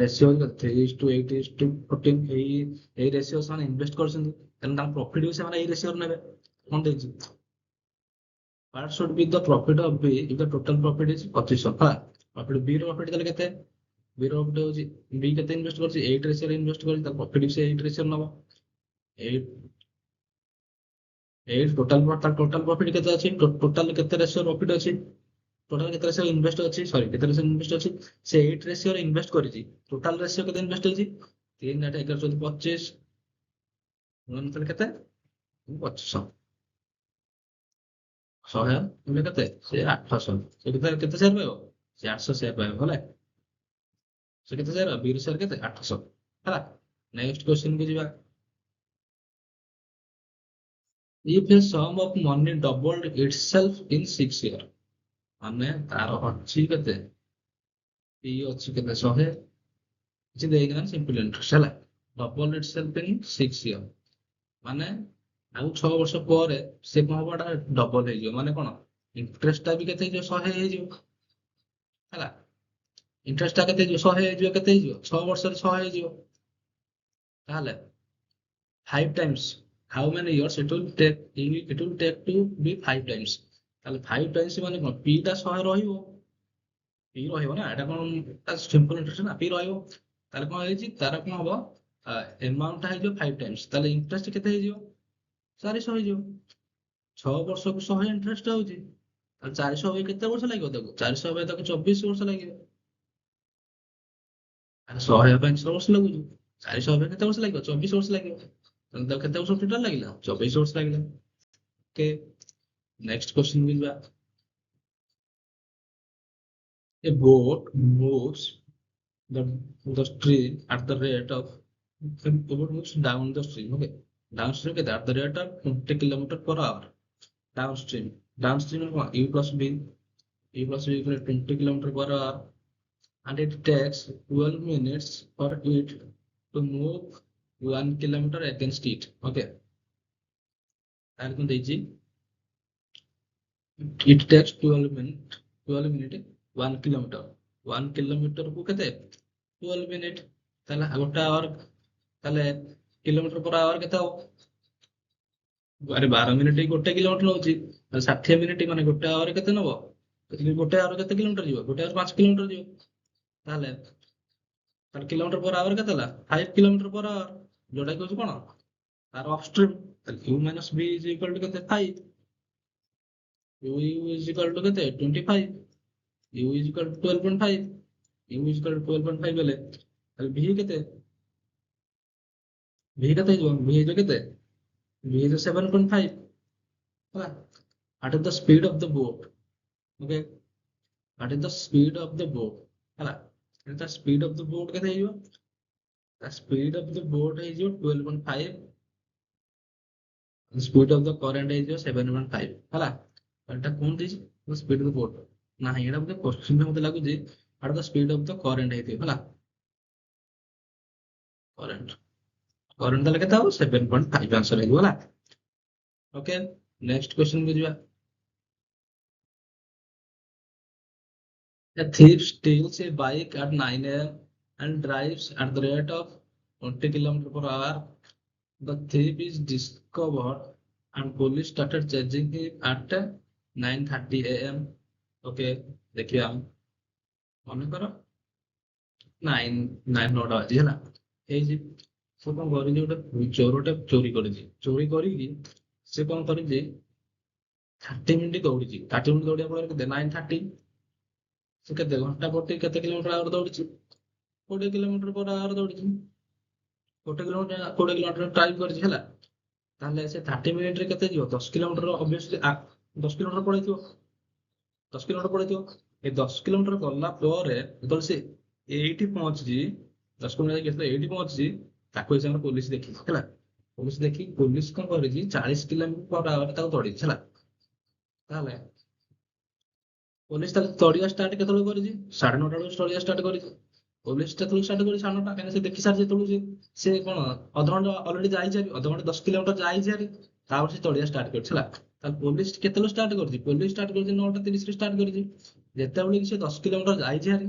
ରେସିଓ 3:8:14 ଏଇ ରେସିଓ ସେମାନେ ଇନଭେଷ୍ଟ କରିଛନ୍ତି ତେଣୁ ତାଙ୍କ ପ୍ରଫିଟ ବି ସେମାନେ ଏଇ ରେସିଓରେ ନେବେ କଣ ଦେଇଛି what should be the profit of B if the total profit is 2500 ହେଲା profit B ର profit ତାହେଲେ କେତେ B ର profit ହଉଛି B କେତେ ଇନଭେଷ୍ଟ କରିଛି 8 ରେସିଓରେ ଇନଭେଷ୍ଟ କରିଛି ତାର profit ବି ସେ 8 ରେସିଓରେ ନବ 8 ଟୋଟାଲ profit କେତେ ଅଛି ଟୋଟାଲ କେତେ ରେସିଓ profit ଅଛି ଟୋଟାଲ କେତେ ରେସିଓ ଇନଭେଷ୍ଟ ଅଛି ସରି କେତେ ରେସିଓ ଇନଭେଷ୍ଟ ଅଛି ସେ 8 ରେସିଓରେ ଇନଭେଷ୍ଟ କରିଛି ଟୋଟାଲ ରେସିଓ କେତେ ଇନଭେଷ୍ଟ ହେଇଛି 3 8 11 14 25 ତାହେଲେ କେତେ 2500 100 କେତେ ସେ 800 ସେ କେତେ ସେୟାର ପାଇବ ସେ 800 ସେୟାର ପାଇବ ହେଲା ସେ କେତେ ଶେୟାର? B ର ଶେୟାର କେତେ? 800 ହେଲା। ନେକ୍ସଟ କ୍ୱେଶ୍ଚନ କୁ ଯିବା। If a sum of money doubled itself in 6 years, ମାନେ ତାର ଅଛି କେତେ? P ଅଛି କେତେ? 100 କିଛି ଦେଇକିନା ସିମ୍ପଲ ଇଣ୍ଟରେଷ୍ଟ ହେଲା। ଡବଲ itself in 6 years ମାନେ ଆଉ 6 ବର୍ଷ ପରେ ସେ କଣ ହବ? ଏଟା ଡବଲ ହେଇଯିବ। ମାନେ କଣ? ଇଣ୍ଟରେଷ୍ଟ ଟା ବି କେତେ ହେଇଯିବ? 100 ହେଇଯିବ ହେଲା। ଇଣ୍ଟରେଷ୍ଟ ଟା କେତେ ହେଇଯିବ? 100 ହେଇଯିବ। କେତେ ହେଇଯିବ? 6 ବର୍ଷରେ 100 ହେଇଯିବ। ତାହେଲେ 5 times how many years it will take to be 5 times। ତାହେଲେ 5 times ମାନେ କଣ? P ଟା 100 ରହିବ। P ରହିବ ନା, ଏଟା କଣ ସିମ୍ପଲ ଇଣ୍ଟରେଷ୍ଟ ନା, P ରହିବ। ତାହେଲେ କଣ ହେଇଛି? ତାର କଣ ହବ? ଏମାଉଣ୍ଟ ଟା ହେଇଯିବ 5 times। ତାହେଲେ ଇଣ୍ଟରେଷ୍ଟ କେତେ ହେଇଯିବ? 400 ହେଇଯିବ। 6 ବର୍ଷକୁ 100 ଇଣ୍ଟରେଷ୍ଟ ହଉଛି। ତାହେଲେ 400 ହବେ କେତେ ବର୍ଷ ଲାଗିବ ତାକୁ? 400 ହବେ ତାକୁ 24 ବର୍ଷ ଲାଗିବ। 100 ହେବା ପାଇଁ 6 ବର୍ଷ ଲାଗୁଛି। 400 ହବେ କେତେ ବର୍ଷ ଲାଗିବ? 24 ବର୍ଷ ଲାଗିବ। ତାହେଲେ ତାକୁ କେତେ ବର୍ଷ ଟୋଟାଲ ଲାଗିଲା? 24 ବର୍ଷ ଲାଗିଲା। ଓକେ, ନେକ୍ସଟ କ୍ୱେଶ୍ଚନ କୁ ଯିବା। A boat moves the stream at the rate of the boat moves down the stream. Okay, downstream at the rate of 20 kilometer per hour. Downstream is what? U plus B equal to 20 kilometer per hour, and it takes 12 minutes for it to move 1 kilometer against it. Okay, and it takes 12 minutes 1 kilometer 1 kilometer କୁ କେତେ? 12 minute। ତାହେଲେ ଗୋଟେ hour, ତାହେଲେ kilometre per hour କେତେ ହବ? ଆରେ 12 minute ଗୋଟେ kilometre ହଉଛି। 60 ମିନିଟ ମାନେ ଗୋଟେ ଆୱାର କେତେ ନବ? ଗୋଟେ ଆୱାର କେତେ କିଲୋମିଟର ଯିବ? ଗୋଟେ ଆୱାର 5 କିଲୋମିଟର ଯିବ। ତାହେଲେ ତାର କିଲୋମିଟର per hour କେତେ ହେଲା? 5 କିଲୋମିଟର per hour, ଯୋଉଟା କି ହଉଛି କଣ? ତାର ଅପଷ୍ଟ୍ରିମ୍। ତାହେଲେ U minus B is equal to କେତେ? 5। U is equal to କେତେ? 25। U is equal to 12.5। U is equal to 12.5 ହେଲେ ତାହେଲେ V କେତେ? V କେତେ ହେଇଯିବ? V ହେଇଯିବ କେତେ? V ହେଇଯିବ 7.5 ହେଲା। What is the speed of the boat? Okay, what is the speed of the boat ହେଲା। ତା speed of the boat କେତେ ହେଇଯିବ? ତା speed of the boat ହେଇଯିବ 12.5, speed of the current ହେଇଯିବ 7.5 ହେଲା। ଏଟା କଣ ଦେଇଛି? speed of the boat ନାହିଁ, ଏଟା ବୋଧେ question ରେ ମତେ ଲାଗୁଛି what is the speed of the current ହେଇଥିବ ହେଲା। current ତାହେଲେ କେତେ ହବ? 7.5 ଆନ୍ସର ହେଇଯିବ ହେଲା। ଓକେ, ନେକ୍ସଟ କ୍ୱେଶ୍ଚନ କୁ ଯିବା। A thief steals a bike at 9 a.m. and drives at the rate of 20 km per hour. The thief is discovered and police started chasing him at 9:30 a.m. Okay, ଦେଖିବା ମନେକର 9 ବାଜି ହେଲା। ହେଇଛି ସେ କଣ କରିଛି? ଗୋଟେ ଚୋରଟେ ଚୋରି କରିଛି। ଚୋରି କରିକି ସେ କଣ କରିଛି? 30 ମିନିଟ୍ ଦୌଡ଼ିଛି। 30 ମିନିଟ୍ ଦୌଡ଼ିବା ଫଳରେ କେତେ? 9:30। ସେ କେତେ ଘଣ୍ଟା ପ୍ରତି କେତେ କିଲୋମିଟର ଆୱାର ଦୌଡ଼ିଛି? 20 କିଲୋମିଟର per hour ଦୌଡ଼ିଛି। 20 କିଲୋମିଟର ଡ୍ରାଇଭ୍ କରିଛି ହେଲା। ତାହେଲେ ସେ 30 ମିନିଟରେ କେତେ ଯିବ? 10 କିଲୋମିଟର ଅବଭିୟସଲି 10 କିଲୋମିଟର ପଳେଇଥିବ। 10 କିଲୋମିଟର ପଳେଇଥିବ। ଏ 10 କିଲୋମିଟର ଗଲା ପରେ ଯେତେବେଳେ ସେ ଏଇଠି ପହଞ୍ଚିଛି, 10 କିଲୋମିଟର ଯାଇକି ଯେତେବେଳେ ଏଇଠି ପହଞ୍ଚିଛି, ତାକୁ ଏ ସମୟରେ ପୋଲିସ ଦେଖିଛି ହେଲା। ପୋଲିସ କଣ କରିଛି? 40 କିଲୋମିଟର per hour ତାକୁ ତଡିଛି ହେଲା। ତାହେଲେ ପୋଲିସ ତାହେଲେ ତଡିବା ଷ୍ଟାର୍ଟ କେତେବେଳେ କରିଛି? 9:30 ବେଳକୁ ତଡିବା ଷ୍ଟାର୍ଟ କରିଛି। ପୋଲିସ ଯେତେବେଳେ ଷ୍ଟାର୍ଟ କରିଛି 9:30, କାହିଁକିନା ସେ ଦେଖି ସାରିଛି ଯେତେବେଳେ ସେ କଣ ଅଧଘଣ୍ଟା ଅଲରେଡି ଯାଇଛି, ଅଧଘଣ୍ଟା 10 କିଲୋମିଟର ଯାଇଛି ହାରି, ତାପରେ ସେ ତଡିବା ଷ୍ଟାର୍ଟ କରିଛି ହେଲା। ତାହେଲେ ପୋଲିସ କେତେବେଳେ ଷ୍ଟାର୍ଟ କରିଛି? ପୋଲିସ ଷ୍ଟାର୍ଟ କରିଛି 9:30 ରେ ଷ୍ଟାର୍ଟ କରିଛି। ଯେତେବେଳେ କି ସେ 10 କିଲୋମିଟର ଯାଇଛି ହାରି,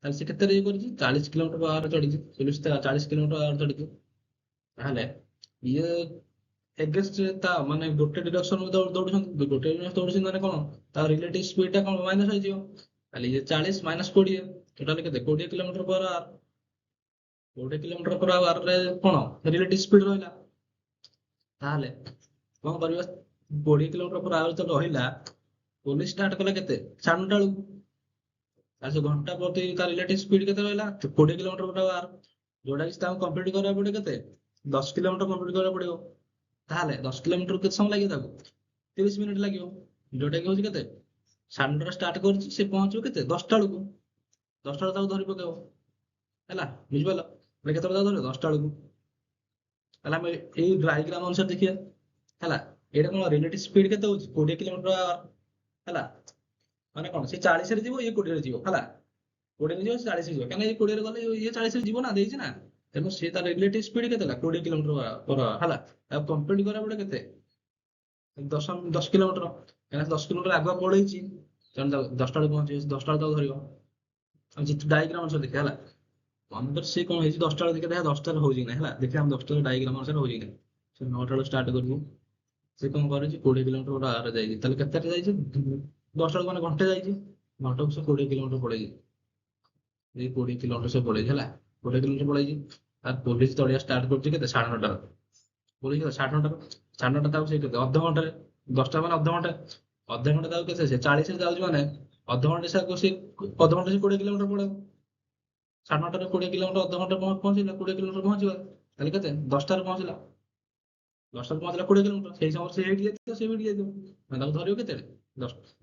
ତାହେଲେ ସେ କେତେ ଇଏ କରିଛି? 40 କିଲୋମିଟର per hour ଚଢିଛି। ପୋଲିସ 40 କିଲୋମିଟର per hour ଚଢିଛି। ତାହେଲେ ଇଏ ଏଗେନ୍ଷ୍ଟ ତା ମାନେ ଗୋଟେ ଡିରେକ୍ସନ ଦୌଡୁଛନ୍ତି, ଗୋଟେ ଡିରେକ୍ସନ ଦୌଡୁଛନ୍ତି ମାନେ କଣ? ତା ରିଲେଟିଭ ସ୍ପିଡ ଟା କଣ ମାଇନସ ହେଇଯିବ। ତାହେଲେ ଇଏ 40 ମାଇନସ 20, ଟୋଟାଲି କେତେ? 20 kilometre per hour। 20 kilometre per hour ରେ କଣ ରିଲେଟିଭ ସ୍ପିଡ ରହିଲା। ତାହେଲେ କଣ କରିବା? 20 କିଲୋମିଟର per hour ତ ରହିଲା, ପୋଲିସ ଷ୍ଟାର୍ଟ କଲା କେତେ? 9:30 ବେଳକୁ। ତାହେଲେ ସେ ଘଣ୍ଟା ପ୍ରତି ତା ରିଲେଟିଭ ସ୍ପିଡ କେତେ ରହିଲା? 20 କିଲୋମିଟର per hour, ଯୋଉଟା କି ତାଙ୍କୁ କମ୍ପ୍ଲିଟ କରିବାକୁ ପଡିବ କେତେ? 10 କିଲୋମିଟର କମ୍ପ୍ଲିଟ କରିବାକୁ ପଡିବ। ତାହେଲେ 10 କିଲୋମିଟର କେତେ ସମୟ ଲାଗିବ ତାକୁ? 30 ମିନିଟ୍ ଲାଗିବ। ଯୋଉଟା କି ହଉଛି କେତେ? 9:30 ଷ୍ଟାର୍ଟ କରୁଛି, ସେ ପହଞ୍ଚିବ କେତେ? 10ଟା ବେଳକୁ। 10ଟା ବେଳକୁ ତାକୁ ଧରି ପକେଇବ। ହେଲା ବୁଝିପାରିଲ। ଏବେ କେତେବେଳେ ଧରିବ 10ଟା ବେଳକୁ। ତାହେଲେ ଆମେ ଏଇ ଡାଇଗ୍ରାମ ଅନୁସାରେ ଦେଖିବା ହେଲା। ଏଇଟା କଣ ରିଲେଟିଭ ସ୍ପିଡ କେତେ ହଉଛି 20 କିଲୋମିଟର ହେଲା। ମାନେ କଣ ସେ 40ରେ ଯିବ ଇଏ 20ରେ ଯିବ ହେଲା। 20ରେ ଯିବ ସେ 40ରେ ଯିବ କାହିଁକିନା ଇଏ 20ରେ ଗଲେ ଇଏ 40ରେ ଯିବ ନା ଦେଇଛି ନା। ତେଣୁ ସେ ତାର ରିଲେଟିଭ ସ୍ପିଡ କେତେ ହେଲା 20 କିଲୋମିଟର ହେଲା। ଆଉ କମ୍ପ୍ଲିଟ କରିବାକୁ ପଡେ କେତେ 10 କିଲୋମିଟର କାହିଁକିନା 10 କିଲୋମିଟର ଆଗୁଆ ପଳେଇଛି। ତେଣୁ 10ଟା ବେଳକୁ ପହଞ୍ଚିବ 10ଟା ବେଳକୁ ତାକୁ ଧରିବ। ଆଉ ଯେତେ ଡାଇଗ୍ରାମ ଅନୁସାରେ ଦେଖିବା ହେଲା। ଆମର ସେ କଣ ହେଇଛି 10ଟା ବେଳେ ଦେଖିବା 10ଟାରେ ହଉଛି କି ନାହିଁ ହେଲା। ଦେଖିବା ଆମେ 10ଟାରେ ଡାଇଗ୍ରାମ ଅନୁସାରେ ହଉଛି କି ନାହିଁ। ସେ 9ଟା ବେଳକୁ ଷ୍ଟାର୍ଟ କରିବୁ। ସେ କଣ କରିଛି 20 କିଲୋମିଟର ଗୋଟେ ଆର ଯାଇଛି ତାହେଲେ କେତେଟା ଯାଇଛି 10ଟା ବେଳକୁ ମାନେ ଘଣ୍ଟେ ଯାଇଛି। ଘଣ୍ଟାକୁ ସେ 20 କିଲୋମିଟର ପଳେଇଛି। ଏଇ 20 କିଲୋମିଟର ସେ ପଳେଇଛି ହେଲା। 20 କିଲୋମିଟର ପଳେଇଛି। ତାର ପୋଲିସ ତଳିଆ ଷ୍ଟାର୍ଟ କରୁଛି କେତେ 9:30ରୁ। ପୋଲିସ 9:30ରୁ 9:30 ତାକୁ ସେ କେତେ ଅଧଘଣ୍ଟାରେ 10ଟା ମାନେ ଅଧଘଣ୍ଟା। ଅଧଘଣ୍ଟା ତାକୁ କେତେ ସେ 40ରେ ଯାଉଛି ମାନେ ଅଧଘଣ୍ଟା ସେ ଅଧଘଣ୍ଟା ସେ 20 କିଲୋମିଟର ପଳେଇବ। 9:30ରେ 20 କିଲୋମିଟର ଅଧଘଣ୍ଟା ପହଞ୍ଚିଲା 20 କିଲୋମିଟର ପହଞ୍ଚିବ। ତାହେଲେ କେତେ 10ଟାରେ ପହଞ୍ଚିଲା। 10ଟାରେ ପହଞ୍ଚିଲା 20 କିଲୋମିଟର ସେଇ ସମୟରେ ସେ ହେଇଠି ଯାଇଥିବ ସେ ହେଇଠି ଯାଇଥିବ। ମାନେ ତାକୁ ଧରିବ କେତେବେଳେ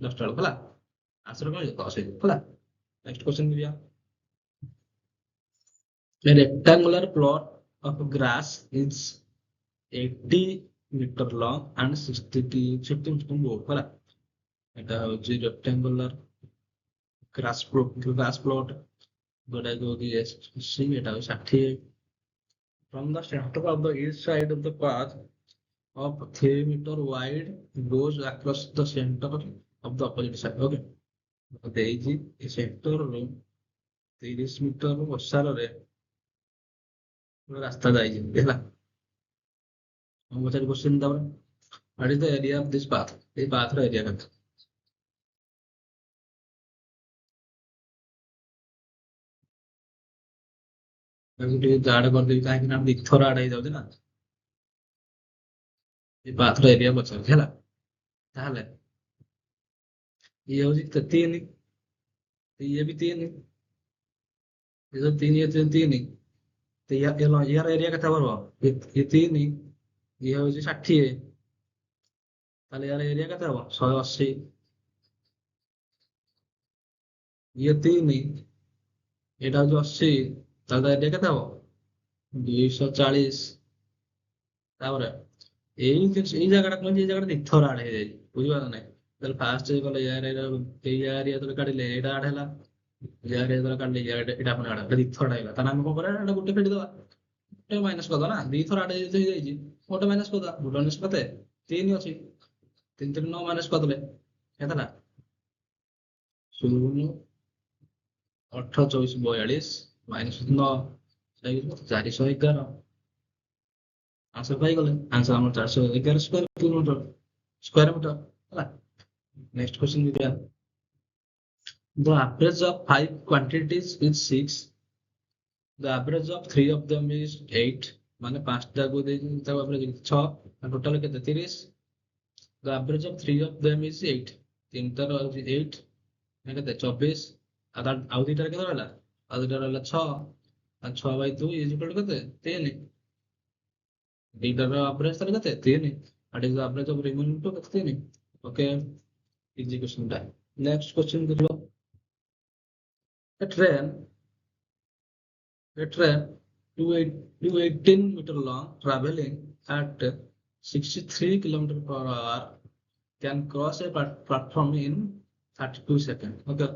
10ଟା ବେଳକୁ ହେଲା। ଆନ୍ସର କଣ ହେଇଯିବ 10 ହେଇଯିବ ହେଲା। ନେକ୍ସଟ କ୍ୱେଶ୍ଚନ ଯିବା। A rectangular plot of grass is 80 meter long and 60 broad ହେଲା। এটা হচ্ছে rectangular grass plot ଯୋଉଟା କି ହଉଛି SC এটা ହଉଛି 60 from the center of the east side of the path of 3 meter wide goes across the center of the opposite side okay ଦେଇଛି ଏ ସେଣ୍ଟରରୁ 30 metre ଓସାରରେ ରାସ୍ତା ଯାଇଛି ହେଲା। ମୁଁ ପଚାରି କ୍ୱେଶ୍ଚନ ତାପରେ what is the area of this path ଏଇ ପାଥର area କେତେ। ତାକୁ ଟିକେ ଜାଡ କରିଦେବି କାହିଁକି ନା ଦିଥର ଆଡ ହେଇଯାଉଛି ନା। ଏଇ ପାଥର ଏରିଆ ପଚାରୁଛି ହେଲା। ତାହେଲେ ଇଏ ହଉଛି 3 ଇଏ ବି 3 ଏ ଯୋଉ 3 ଇଏ 3 ତ ୟାର ଏରିଆ କେତେ ହବ ଇଏ 3 ଇଏ ହଉଛି 60 ତାହେଲେ ୟାର ଏରିଆ କେତେ ହବ 180। ଇଏ 3 ଏଇଟା ହଉଛି 80 ତାହେଲେ ଏରିଆ କେତେ ହବ 240। ତାପରେ ଏଇ ଜାଗାଟା କଣ ଏଇ ଜାଗାଟା ଦିଥର ଆଡ ହେଇଯାଇଛି ବୁଝିପାରିଲ ନାଇଁ। ତାହେଲେ ଫାଷ୍ଟ ଗଲେ ୟାର ଏଇ ଏରିଆ ଯେତେବେଳେ କାଢିଲେ ଏଇଟା ଆଡ ହେଲା। ୟାର ଯେତେବେଳେ କାଢିଲେ ଏଇଟା ପୁଣି ଆଡ ହେଲା ଦିଥର ଆଡ ହେଇଗଲା। ତାହେଲେ ଆମେ କଣ କରିବା ଏଇଟା ଗୋଟେ ଫେଟିଦବା ଗୋଟେ ମାଇନସ କରିଦବା ନା ଦିଥର ଆଡ ହେଇଯାଇଛି ଗୋଟେ ମାଇନସ କରିଦବା। ଗୋଟେ ମାଇନସ କେତେ 3 ଅଛି 3 3 9 ମାଇନସ କରିଦେଲେ କେତେ ହେଲା 0 18 24 42 ମାଇନସ 9 411। आंसर पाइगले आंसर हमर 411 स्क्वायर किलोमीटर स्क्वायर मीटर ହେଲା। नेक्स्ट क्वेश्चन देखिए। The average of five quantities is 6. The average of three of them is 8 ମାନେ ପାଞ୍ଚଟା କୁ ଦେଇଛନ୍ତି ତାକୁ average 6 ଟୋଟାଲ କେତେ 30। The average of three of them is 8 ତିନିଟାର ହଉଛି 8 ମାନେ କେତେ 24 ଆଉ ଦିଟାରେ କେତେ ରହିଲା ଆଉ ଦିଟା ରହିଲା 6 ଆଉ 6/2 is equal to କେତେ 3 ଦିଟାର average ତାର କେତେ 3 and is the average of remaining two କେତେ 3 okay easy question ଟା। next question ଦେଖିବ। a train A train to 18 meter long traveling at 63 km per hour can cross a platform in 32 seconds. Okay.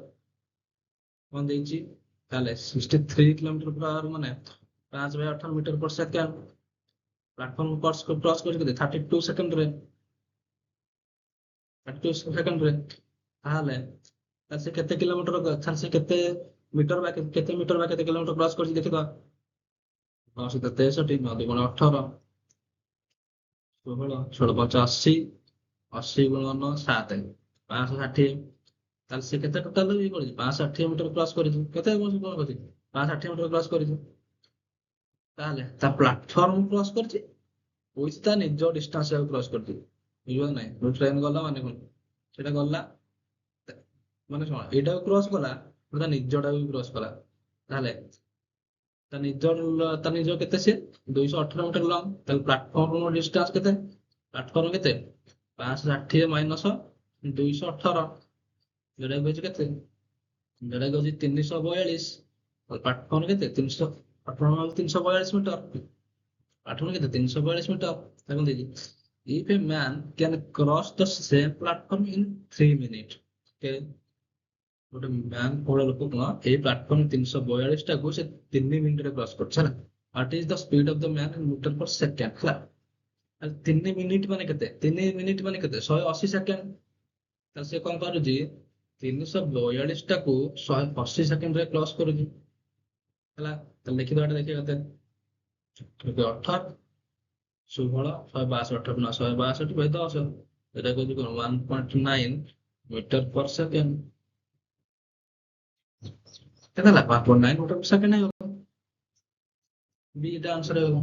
କଣ ଦେଇଛି ତାହେଲେ 63 kilometre per hour ମାନେ 5/18 metre per second platform cross କରି କେତେ 32 ସେକେଣ୍ଡରେ 32 ସେକେଣ୍ଡରେ ତାହେଲେ ସେ କେତେ କିଲୋମିଟର ତାହେଲେ ସେ କେତେ ମିଟର ବା କେତେ ମିଟର ବା କେତେ କିଲୋମିଟର କ୍ରସ କରିଛି ଦେଖିବା। 963 9 2 18 16 16 5 80 80 × 9 7 560। ତାହେଲେ ସେ କେତେ ଟୋଟାଲ ଇଏ କରିଛି 560 ମିଟର କ୍ରସ କରିଛି କେତେ କଣ କରିଛି 560 ମିଟର କ୍ରସ କରିଛି। ତାହେଲେ ତା ପ୍ଲାଟଫର୍ମ କ୍ରସ କରିଛି ଉଇଥ୍ ତା ନିଜ ଡିଷ୍ଟାନ୍ସ କ୍ରସ କରିଛି ବୁଝିବ ନାହିଁ। ଟ୍ରେନ ଗଲା ମାନେ କଣ ସେଟା ଗଲା ମାନେ ଶୁଣ ଏଇଟାକୁ କ୍ରସ କଲା ତା ନିଜଟାକୁ ବି କ୍ରସ କଲା। ତାହେଲେ ତା ନିଜ କେତେ ସେ 218 ମିଟର ଲଙ୍ଗ ତାହେଲେ ପ୍ଲାଟଫର୍ମ ଡିଷ୍ଟାନ୍ସ କେତେ ପ୍ଲାଟଫର୍ମ କେତେ 560 ମାଇନସ 218 ଯୋଉଟା ହଉଛି କେତେ ଯୋଉଟା ହଉଛି 342 ପ୍ଲାଟଫର୍ମ କେତେ 300, ପ୍ଲାଟଫର୍ମ 342 ମିଟର, ପ୍ଲାଟଫର୍ମ କେତେ 342 ମିଟର। ତାକୁ ଦେଇଛି if a man can cross the same platform in 3 minutes, okay? ଗୋଟେ ମ୍ୟାନ୍ ଭଳିଆ ଲୋକ କଣ ଏଇ ପ୍ଲାଟଫର୍ମ 342 ଟାକୁ ସେ 3 ମିନିଟରେ କ୍ରସ କରୁଛି ହେଲା। What is the speed of the man in meter per second ହେଲା। 3 ମିନିଟ ମାନେ କେତେ, 3 ମିନିଟ ମାନେ କେତେ 180 ସେକେଣ୍ଡ। ତାହେଲେ ସେ କଣ କରୁଛି 342 ଟାକୁ 180 ସେକେଣ୍ଡରେ କ୍ରସ କରୁଛି ହେଲା। ତାହେଲେ ଦେଖିଦବା ଏଟା ଦେଖିବା କେତେ 18 16 162 18 ନା 162 ବାଇ 10, ଏଟା କହୁଛି କଣ 1.9 ମିଟର ପର ସେକେଣ୍ଡ। କେତେ ହେଲା 1.9 ମିଟର ପର ସେକେଣ୍ଡ ହେଇଗଲା। ବି ଏଟା ଆନ୍ସର ହେଇଗଲା।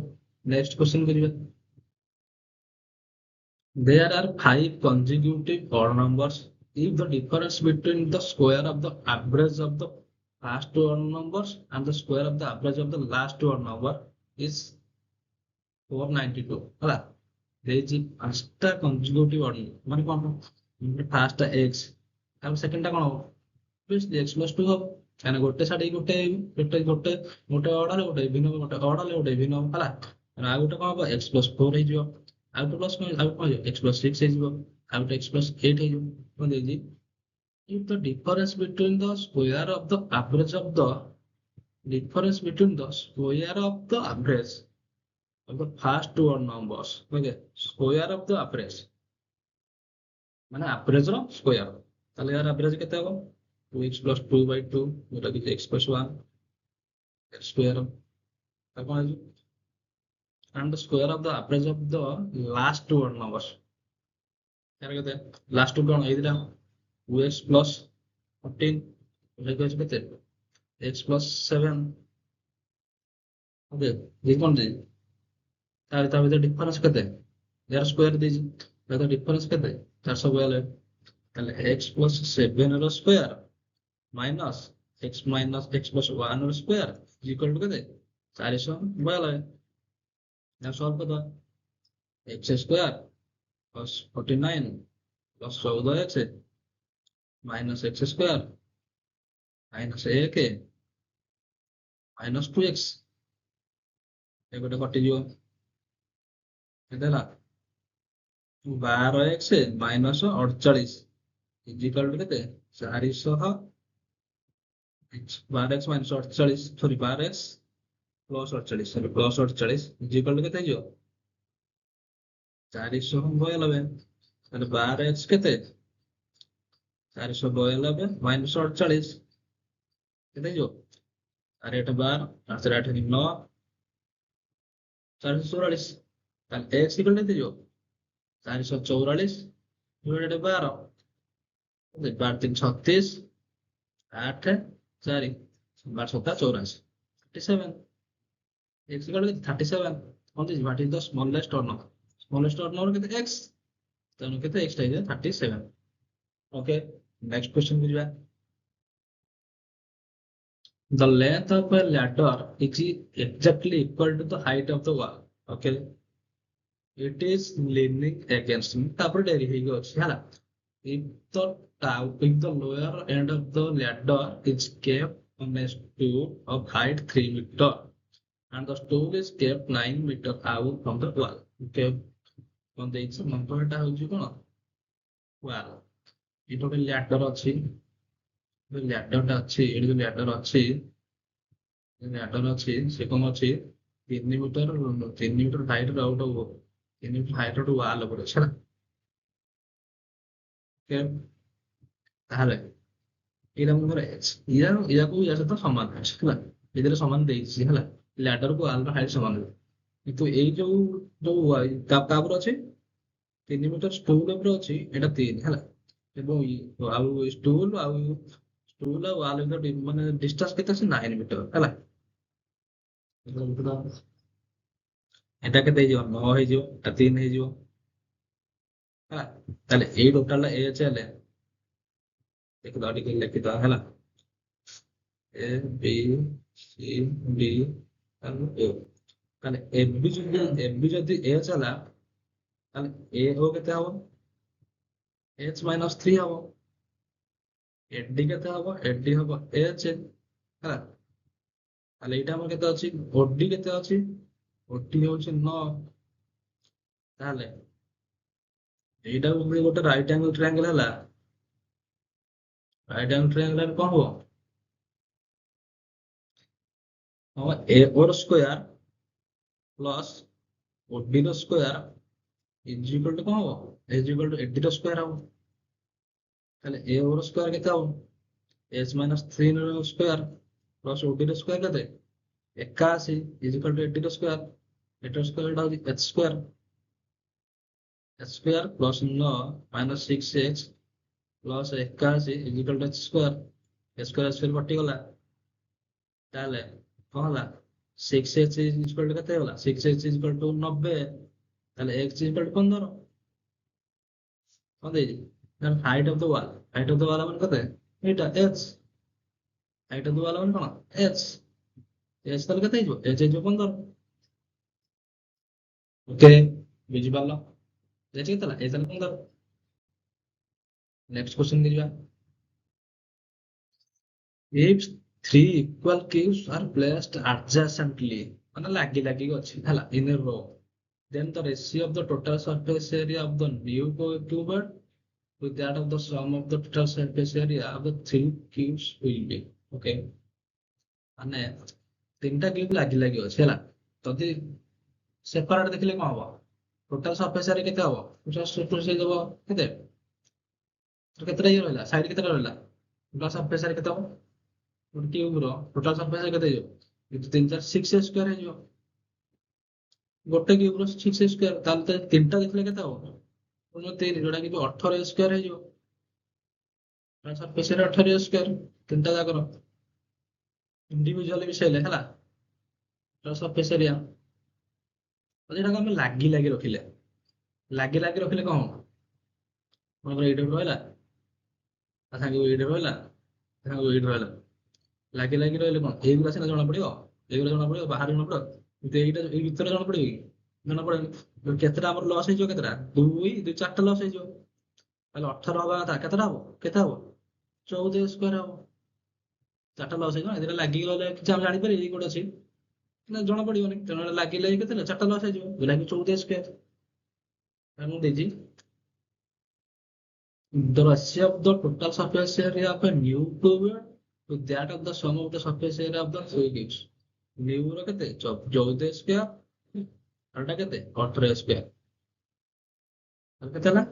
ନେକ୍ସଟ କ୍वेଶ୍ଚନ କରିବା। There are 5 consecutive odd numbers. If the difference between the square of the average of the first two odd numbers and the square of the average of the last two odd number is 492 ହେଲା। ଦେଇଛି 5ଟା consecutive odd ମାନେ କଣ, first x ଆଉ second ଟା କଣ ହବ x plus 2 ହବ, କାହିଁକିନା ଗୋଟେ ଛାଡିକି ଗୋଟେ ଗୋଟେ ଗୋଟେ ଗୋଟେ ଅର୍ଡ ହେଲେ ଗୋଟେ ଇଭିନ ହବ, ଗୋଟେ ଅର୍ଡ ହେଲେ ଗୋଟେ ଇଭିନ ହବ ହେଲା। ଆଉ ଗୋଟେ କଣ ହବ x ପ୍ଲସ 4 ହେଇଯିବ, ଆଉ ଗୋଟେ ପ୍ଲସ ଆଉ କଣ ହେଇଯିବ x ପ୍ଲସ 6 ହେଇଯିବ, ଆଉ ଗୋଟେ x ପ୍ଲସ 8 ହେଇଯିବ। କଣ ଦେଇଛି if the difference between the square of the average of the difference between the square of the average of the first two odd numbers, okay, square of the average ମାନେ average ର square, ତାହେଲେ यार average କେତେ ହବ 2x plus 2 by 2 ଯୋଉଟା କି x plus 1 x square ଆଉ କଣ ହେଇଯିବ and the square of the average of the last two odd numbers यार କେତେ last two କଣ ଏଇଟା 2x plus 14 ଏଇଟା ହେଉଛି କେତେ x plus 7, ଓକେ ये କଣ ଦେଇଛି ତା ଭିତରେ ଡିଫରେନ୍ସ କେତେ यार ସ୍କୋୟାର ଦେଇଛି, ତା ଭିତରେ ଡିଫରେନ୍ସ କେତେ 442, ତାହେଲେ x plus 7 ର square minus x minus x plus 1 ର ସ୍କୋୟାର ଇକ୍ୱାଲ ଟୁ କେତେ 442। now ସଲ୍ଭ କରିଦବା x square plus 49 plus 14x minus x square minus 1 minus 2x ଏପଟେ କଟିଯିବ କେତେ ହେଲା 12x minus 48 ଇକ୍ୱାଲ ଟୁ କେତେ 400 12x minus 48 sorry 12x plus 48 sorry plus 48 equal to କେତେ ହେଇଯିବ 492, ତାହେଲେ 12x କେତେ 492 minus 48 କେତେ ହେଇଯିବ 4 8 12 4 8 9 444, ତାହେଲେ x ଇକ୍ୱାଲ କେତେ ହେଇଯିବ 444 divided 12 12 3 36 8 4 12 7 84 37 x equal to 37 on this what is the smallest or not smallest or not କେତେ x ତେଣୁ କେତେ x ଟା ହେଇଯିବ 37। okay next question କୁ ଯିବା। the length of a ladder is exactly equal to the height of the wall, okay, it is leaning against me ତାପରେ ଡେରି ହେଇକି ଅଛି ହେଲା। if the if the lower end of the ladder is kept on a stool of height 3 meter and the stool is kept 9 meter out from the wall, okay, କଣ ଦେଇଛି ନମ୍ବରଟା ହଉଛି କଣ wall, ଏଇଟା ଗୋଟେ ଲ୍ୟାଡର ଅଛି, ଲ୍ୟାଡରଟା ଅଛି ଏଠି ଯୋଉ ଲ୍ୟାଡର ଅଛି ସେ କଣ ଅଛି 3 ମିଟର ହାଇଟ୍ ର ଗୋଟେ 3 ମିଟର ହାଇଟ୍ ର ଗୋଟେ ୱାଲ୍ ଉପରେ ଅଛି ହେଲା। ତାହେଲେ ଏଇଟା ମୁଁ ଧର ୟାକୁ ୟା ସହିତ ସମାନ ଅଛି ହେଲା, ଏଥିରେ ସମାନ ଦେଇଛି ହେଲା, ଲ୍ୟାଡରକୁ ୱାଲ୍ ର ହାଇଟ୍ ସମାନ ଅଛି, କିନ୍ତୁ ଏଇ ଯୋଉ ଯୋଉ ତା ଉପରେ ଅଛି 3 ମିଟର ଷ୍ଟୁଲ ଉପରେ ଅଛି ଏଇଟା 3 ହେଲା, ଏବଂ ଆଉ ଷ୍ଟୁଲ ଆଉ ୱାଲ୍ ଭିତରେ ମାନେ ଡିଷ୍ଟାନ୍ସ କେତେ ଅଛି 9 ମିଟର ହେଲା। এটা କେତେ ହେଇଯିବ 9 ହେଇଯିବ, ଏଟା 3 ହେଇଯିବ ହେଲା। ତାହେଲେ ଏଇ ଟୋଟାଲ ଏଚ୍ ହେଲେ ଦେଖିଦବା ଟିକେ ଲେଖିଦବା ହେଲା, ଏ ବି ସି ଡି ଆଉ ଏ, ତାହେଲେ ଏ ବି ଯଦି ଏଚ୍ ହେଲା ତାହେଲେ ଏ ଓ କେତେ ହବ ଏଚ୍ ମାଇନସ୍ 3 ହବ, ଏଡି କେତେ ହବ ଏଡି ହବ ଏଚ୍ ହେଲା। ତାହେଲେ ଏଇଟା ଆମର କେତେ ଅଛି, ଓଡି କେତେ ଅଛି, ଓଡି ହଉଛି 9। ତାହେଲେ ଏଇଟା ଗୋଟେ ରାଇଟ୍ ଆଙ୍ଗେଲ ଟ୍ରାୟାଙ୍ଗେଲ ହେଲା। ରାଇଟ୍ ଆଙ୍ଗେଲ ଟ୍ରାୟାଙ୍ଗେଲ ହେଲେ କଣ ହବ, ହବ ଏ ଓ ର ସ୍କୋୟାର ପ୍ଲସ୍ ଓଡି ର ସ୍କୋୟାର ଇଜ ଇକ୍ୱାଲ ଟୁ କଣ ହବ, ଇଜ ଇକ୍ୱାଲ ଟୁ ଏଡି ର ସ୍କୋୟାର ହବ। ତାହେଲେ ଏ ଓ ର ସ୍କୋୟାର କେତେ ହବ, ଏଚ୍ ମାଇନସ୍ 3 ର ସ୍କୋୟାର ପ୍ଲସ୍ ଓଡି ର ସ୍କୋୟାର କେତେ 81 ଇଜ ଇକ୍ୱାଲ ଟୁ ଏଡି ର ସ୍କୋୟାର, ଏଡି ର ସ୍କୋୟାର ହଉଛି H square, H square plus 9 minus 6h plus 81 is equal to H square, H square square କଟିଗଲା। ତାହେଲେ କଣ ହେଲା, 6h ଇଜ ଇକ୍ୱାଲ ଟୁ କେତେ ହେଇଗଲା, 6h ଇଜ ଇକ୍ୱାଲ ଟୁ 90। ତାହେଲେ x ଇଜ ଇକ୍ୱାଲ ଟୁ 15। କଣ ଦେଇଛି, height of the wall, height of the wall ମାନେ କେତେ, ଏଇଟା h, height of the wall ମାନେ କଣ h, h ତାହେଲେ କେତେ ହେଇଯିବ, h ହେଇଯିବ 15। ଓକେ, ବୁଝିପାରିଲ, h କେତେ ହେଲା, h ତାହେଲେ 15। ନେକ୍ସଟ କ୍ୱେଶ୍ଚନ ଯିବା। If three equal cubes are placed adjacently, ମାନେ ଲାଗି ଲାଗିକି ଅଛି ହେଲା, in a row, then the ratio of the total surface area of the new cube with that of the sum of the total surface area of the three cubes will be, okay, ମାନେ ତିନିଟା cube ଲାଗି ଲାଗି ଅଛି ହେଲା, ଯଦି separate ଦେଖିଲେ କଣ ହବ, ଟୋଟାଲ ସରଫେସ ଏରିଆ କେତେ ହବ, ହେଇଯିବ କେତେ, କେତେଟା ଇଏ ରହିଲା, ସାଇଡ କେତେଟା ରହିଲା, ଟୋଟାଲ ସରଫେସ ଏରିଆ କେତେ ହବ, ଗୋଟେ କ୍ୟୁବ ର ଟୋଟାଲ ସରଫେସ ଏରିଆ କେତେ ହେଇଯିବ, 3 4 6 ସ୍କୋୟାର ହେଇଯିବ, ଗୋଟେ କ୍ୟୁବ ର 6 ସ୍କୋୟାର, ତାହେଲେ ତିନିଟା ଦେଖିଲେ କେତେ ହବ, 3 ଯୋଉଟା କି 18 ସ୍କୋୟାର ହେଇଯିବ, ସରଫେସ ଏରିଆ 18 ସ୍କୋୟାର, ତିନିଟା ଯାକର ଇଣ୍ଡିଭିଜୁଆଲି ମିଶେଇଲେ ହେଲା, ସରଫେସ ଏରିଆ। ଯେଟାକୁ ଆମେ ଲାଗି ଲାଗି ରଖିଲେ, ଲାଗି ଲାଗି ରଖିଲେ କଣ ହବ, ମନେକର ଏଇଠି ରହିଲା, ତା ସାଙ୍ଗେ ଏଇଠି ରହିଲା, ତା ସାଙ୍ଗେ ଏଇଠି ରହିଲା, ଲାଗି ଲାଗି ରହିଲେ କଣ, ଏଇଗୁରା ସିନା ଜଣା ପଡିବ, ଏଇଗୁରା ଜଣା ପଡିବ, ବାହାରେ ଜଣା ପଡିବ, କିନ୍ତୁ ଏଇଟା ଏଇ ଭିତରେ ଜଣା ପଡିବ କି, ଜଣା ପଡେନି। କେତେଟା ଆମର ଲସ୍ ହେଇଯିବ, କେତେଟା, ଦୁଇ ଦୁଇ 4ଟା ଲସ୍ ହେଇଯିବ। ତାହେଲେ 18 ହବା କଥା କେତେଟା ହବ, କେତେ ହବ, 14 ସ୍କୋୟାର ହବ, 4ଟା ଲସ୍ ହେଇଯିବ। ଏଥିରେ ଲାଗିକି ରହିଲେ କିଛି ଆମେ ଜାଣିପାରିବେ ଏଇ ଗୋଟେ ଅଛି ନା, ଜଣା ପଡିବନି, ତେଣୁ ଲାଗିଲେ କେତେ, 4ଟା ଲସ୍ ହେଇଯିବ, ଯୋଉଟା କି 14 ସ୍କୋୟାର। ମୁଁ ଦେଇଛି the ratio of the total surface area of a new cube to that of the sum of the surface area of the three cubes, new ର କେତେ 14 ସ୍କୋୟାର, ଆରଟା କେତେ 18 ସ୍କୋୟାର, କେତେ ହେଲା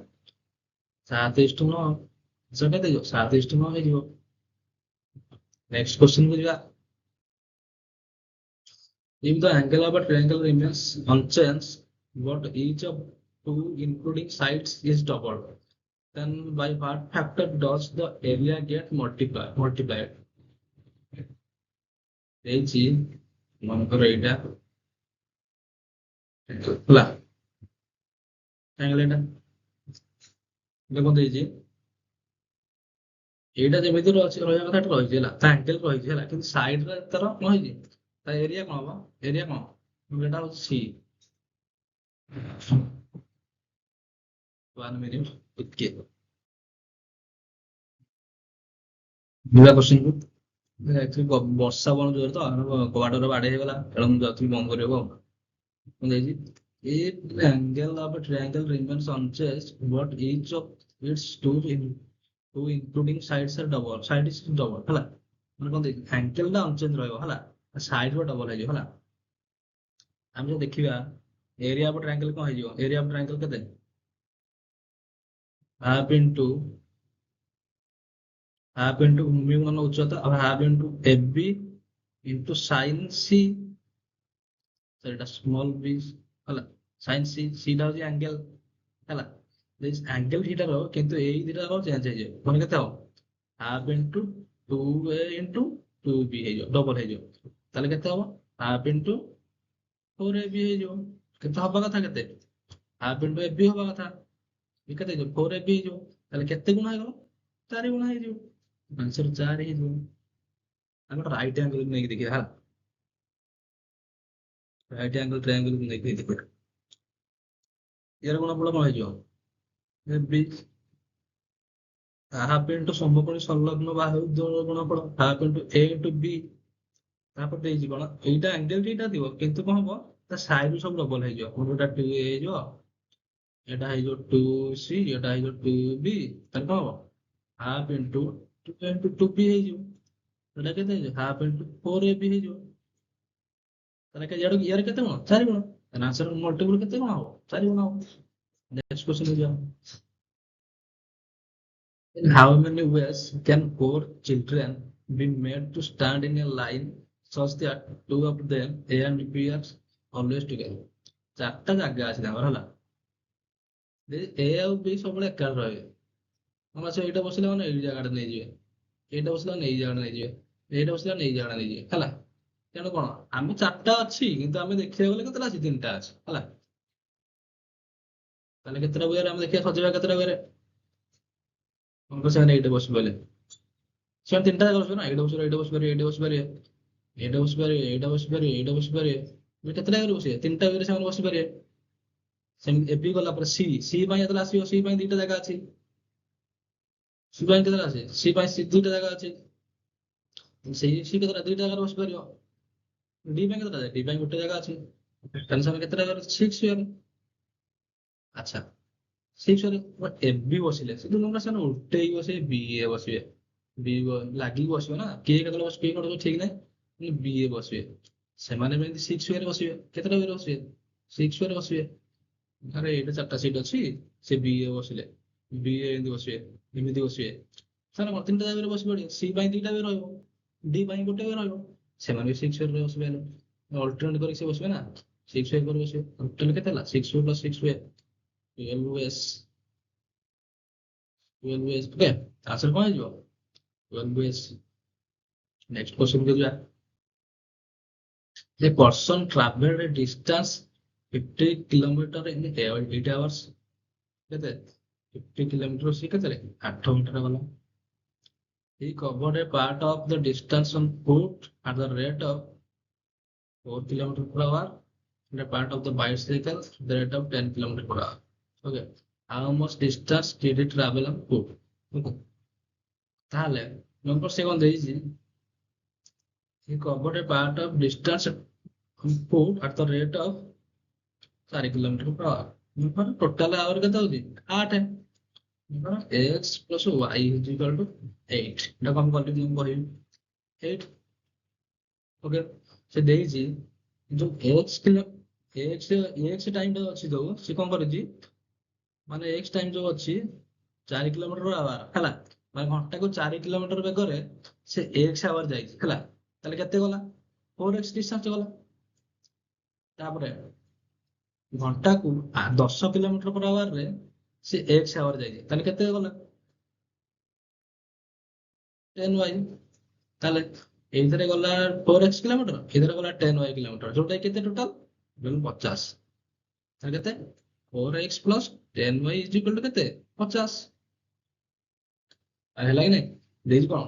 7:9, କେତେ ହେଇଯିବ 7:9 ହେଇଯିବ। ନେକ୍ସଟ କ୍ୱେଶ୍ଚନ କୁ ଯିବା। If the angle of a triangle remains unchanged but each of two including sides is doubled, then by what factor does the area get multiplied? ଦେଇଛି ମନେକର ଏଇଟା ହେଲା, triangle ଏଇଟା କଣ ଦେଇଛି, ଏଇଟା ଯେମିତି ଅଛି ରହିବା କଥା ଏଟା ରହିଛି ହେଲା, ତା ଆଙ୍ଗେଲ ରହିଛି ହେଲା, କିନ୍ତୁ ସାଇଡରେ ତାର କଣ ହେଇଛି, ତା ଏରିଆ କଣ ହବ, ଏରିଆ କଣ, ଏଟା ହଉଛି ସି। 1 ମିନିଟ ଟିକେ ଯିବା କ୍ୱେଶ୍ଚନକୁ। ଆକ୍ଚୁଆଲି ବର୍ଷା ବନ୍ଦ ଜୋରେ ତ, କବାଟରେ ବାଡେଇ ହେଇଗଲା, ତେଣୁ ମୁଁ ଯାଉଥିଲି ବନ୍ଦ କରିବାକୁ ଆଉ। ମୁଁ ଦେଇଛି if the angle of a triangle remains unchanged but each of its two including sides are double, side is double ହେଲା, ମାନେ କଣ ଦେଇଛି ଆଙ୍ଗେଲ ଟା ଅନଚେଞ୍ଜ ରହିବ ହେଲା, ସାଇଡ ର ଡବଲ ହେଇଯିବ ହେଲା। ଆମେ ଯଦି ଦେଖିବା ଏରିଆ ଅଫ ଟ୍ରାୟାଙ୍ଗେଲ କଣ ହେଇଯିବ, ଏରିଆ ଅଫ ଟ୍ରାୟାଙ୍ଗେଲ କେତେ, ହାଫ ଇଣ୍ଟୁ ଭୂମି ଗୁଣନ ଉଚ୍ଚତା, ଆଉ half into AB into sine C, ସେଇଟା ସ୍ମଲ ବି ହେଲା, ସାଇନ୍ ସି, ସିଟା ହଉଛି ଆଙ୍ଗେଲ ହେଲା, ଆଙ୍ଗେଲ ଦିଟାର କିନ୍ତୁ ଏଇ ଦିଟା ଚେଞ୍ଜ ହେଇଯିବ, ମାନେ କେତେ ହବ half into 2a into 2b ହେଇଯିବ, ଡବଲ ହେଇଯିବ, ତାହେଲେ କେତେ ହବ ହାଫ ଇଣ୍ଟୁ 4ab ହେଇଯିବ, କେତେ ହବା କଥା, କେତେ ହାଫ ଇଣ୍ଟୁ ab ହବା କଥା, କେତେ ହେଇଯିବ 4ab ହେଇଯିବ, ତାହେଲେ କେତେ ଗୁଣ ହେଇଗଲା, 4 ଗୁଣ ହେଇଯିବ, ଆନ୍ସର 4 ହେଇଯିବ। ଆମେ ଗୋଟେ ରାଇଟ ଆଙ୍ଗେଲ ନେଇକି ଦେଖିବା, ରାଇଟ ଆଙ୍ଗେଲ ଟ୍ରାୟାଙ୍ଗେଲ ନେଇକି ଦେଖିବା, ଏହାର ଗୁଣଫଳ କଣ ହେଇଯିବ, ab ହାଫ ଇଣ୍ଟୁ ସମକୋଣୀ ସଂଲଗ୍ନ ବାହୁ ଗୁଣଫଳ half into a into b, ତାପରେ ଦେଇଛି କଣ ଏଇଟା ଆଙ୍ଗେଲ ଏଇଟା ଥିବ କିନ୍ତୁ କଣ ହବ ତା ସାଇଡ୍ ସବୁ ଡବଲ ହେଇଯିବ ଗୋଟେ 2 ହେଇଯିବ ଏଟା ହେଇଯିବ 2c ଏଟା ହେଇଯିବ 2b ତାହେଲେ କଣ ହବ ହାଫ୍ ଇଣ୍ଟୁ 2 ହେଇଯିବ ଏଟା କେତେ ହେଇଯିବ ହାଫ୍ ଇଣ୍ଟୁ 4ab ହେଇଯିବ ତାହେଲେ ଇଆର କେତେ ଗୁଣ 4 ଗୁଣ ତାହେଲେ ଆନ୍ସର ମଲ୍ଟିପୁଲ କେତେ ଗୁଣ ହବ 4 ଗୁଣ ହବ। ନେକ୍ସଟ କ୍ୱେଶ୍ଚନ ଯାଅ। In how many ways can four children be made to stand in a line such that two of them A and B are always together? ଚାରିଟା ଜାଗା ଅଛି ତାଙ୍କର ହେଲା ଏ ଆଉ ବି ସବୁବେଳେ ଏକାଠି ରହିବେ ଆମର ସେ ଏଇଟା ବସିଲା ମାନେ ଏଇ ଜାଗାଟା ନେଇଯିବେ ଏଇଟା ବସିଲା ମାନେ ଏଇ ଜାଗାଟା ନେଇଯିବେ ଏଇଟା ବସିଲା ମାନେ ଏଇ ଜାଗାଟା ନେଇଯିବେ ହେଲା ତେଣୁ କଣ ଆମେ ଚାରିଟା ଅଛି କିନ୍ତୁ ଆମେ ଦେଖିବାକୁ ଗଲେ କେତେଟା ଅଛି ତିନିଟା ଅଛି ହେଲା ତାହେଲେ କେତେଟା ୱେରେ ଆମେ ଦେଖିବା ସଜେଇବା କେତେଟା ୱେରେ ସେମାନେ ଏଇଟା ବସି ପାରିଲେ ସେମାନେ ତିନିଟା ଜାଗା ବସିବେ ନା ଏଇଟା ବସିପାରିବେ ଏଇଟା ବସିପାରିବେ ଏଇଟା ବସିପାରିବେ ଏଇଟା ବସିପାରିବେ ଏଇଟା ବସିପାରିବେ ଏଇଟା ବସିପାରିବେ କେତେଟା ଜାଗାରେ ବସିବେ ତିନିଟା ଜାଗାରେ ସେମାନେ ବସିପାରିବେ ସେମିତି ଏବେ ଗଲା ପରେ ସି ସି ପାଇଁ ଯେତେବେଳେ ଆସିବ ସି ପାଇଁ ଦିଟା ଜାଗା ଅଛି ସି ପାଇଁ କେତେଟା ଅଛି ସି ପାଇଁ ଦୁଇଟା ଜାଗା ଅଛି ସେଇ ସି କେତେଟା ଦୁଇଟା ଜାଗାରେ ବସିପାରିବ ଡି ପାଇଁ କେତେଟା ଡି ପାଇଁ ଗୋଟେ ଜାଗା ଅଛି ତାହେଲେ ସେମାନେ କେତେଟା ଜାଗାରେ 6 ଆଚ୍ଛା 6 ଏବେ ବସିଲେ ସେ ଦୁଇଟା ସେମାନେ ଉଲ୍ଟେଇ ବସିବେ ବି ଏ ବସିବେ ବି ଲାଗିକି ବସିବ ନା କିଏ କେତେବେଳେ ବସିବେ କିଏ କେତେବେଳେ ଠିକ ନାହିଁ ବି ଏ ବସିବେ ସେମାନେ ବି ଏମିତି 6 ବସିବେ କେତେଟା ୱେରେ ବସିବେ 6 ବସିବେ ଆରେ ଏଇଟା ଚାରିଟା ସିଟ୍ ଅଛି ସେ ବି ଏ ବସିଲେ ବି ଏ ଏମିତି ବସିବେ ଏମିତି ବସିବେ ସେମାନେ କଣ ତିନିଟା ଜାଗାରେ ବସି ପଡିବେ ସି ପାଇଁ ଦିଟା ବି ରହିବ ଡି ପାଇଁ ଗୋଟେ ବି ରହିବ ସେମାନେ ବି 6 ବସିବେ ଅଲ୍ଟରନେଟ୍ କରିକି ସେ ବସିବେ ନା 6 କରି ବସିବେ ଟୋଟାଲ କେତେ ହେଲା 6 plus 6 12s 12s okay answer କଣ ହେଇଯିବ 12s ନେକ୍ସଟ କ୍ୱେଶ୍ଚନ କୁ ଯିବା a person traveled a distance 50 kilometer in 8 hours କେତେ 50 କିଲୋମିଟର ସେ କେତେରେ 8 ଘଣ୍ଟାରେ ଗଲା he covered a part of the distance on foot at the rate of 4 kilometer per hour and a part of the bicycle at the rate of 10 kilometer per hour okay how much distance did he travel on foot okay ତାହେଲେ number ସେ କଣ ଦେଇଛି he covered a part of distance on foot at the rate of 4 kilometre per hour total hour केते होची 8 x plus y is equal to 8 এটা কম করলে কি কহিবি 8 ওকে ସେ ଦେଇଛି ଯୋଉ x କିଲୋ x ଟାଇମ ଟା ଅଛି ଯୋଉ ସେ କଣ କରିଛି ମାନେ x ଟାଇମ ଯୋଉ ଅଛି 4 କିଲୋମିଟର ଆୱାର ହେଲା ମାନେ ଘଣ୍ଟାକୁ 4 କିଲୋମିଟର ବେଗରେ ସେ x ଆୱାର ଯାଇଛି ହେଲା ତାହେଲେ କେତେ ଗଲା 4x ଡିଷ୍ଟାନ୍ସ ଗଲା ତାପରେ ଘଣ୍ଟାକୁ 10 କିଲୋମିଟର per hour ରେ ସେ x ଆୱାର ଯାଇଛି ତାହେଲେ କେତେ ଗଲା 10y ତାହେଲେ ଏଇଥିରେ ଗଲା 4x କିଲୋମିଟର ଏଇଥିରେ ଗଲା 10y କିଲୋମିଟର ଯୋଉଟା କି କେତେ ଟୋଟାଲ 50 ତାହେଲେ କେତେ 4x plus 10y is equal to କେତେ 50 ହେଲା କି ନାଇଁ ଦେଇଛି କଣ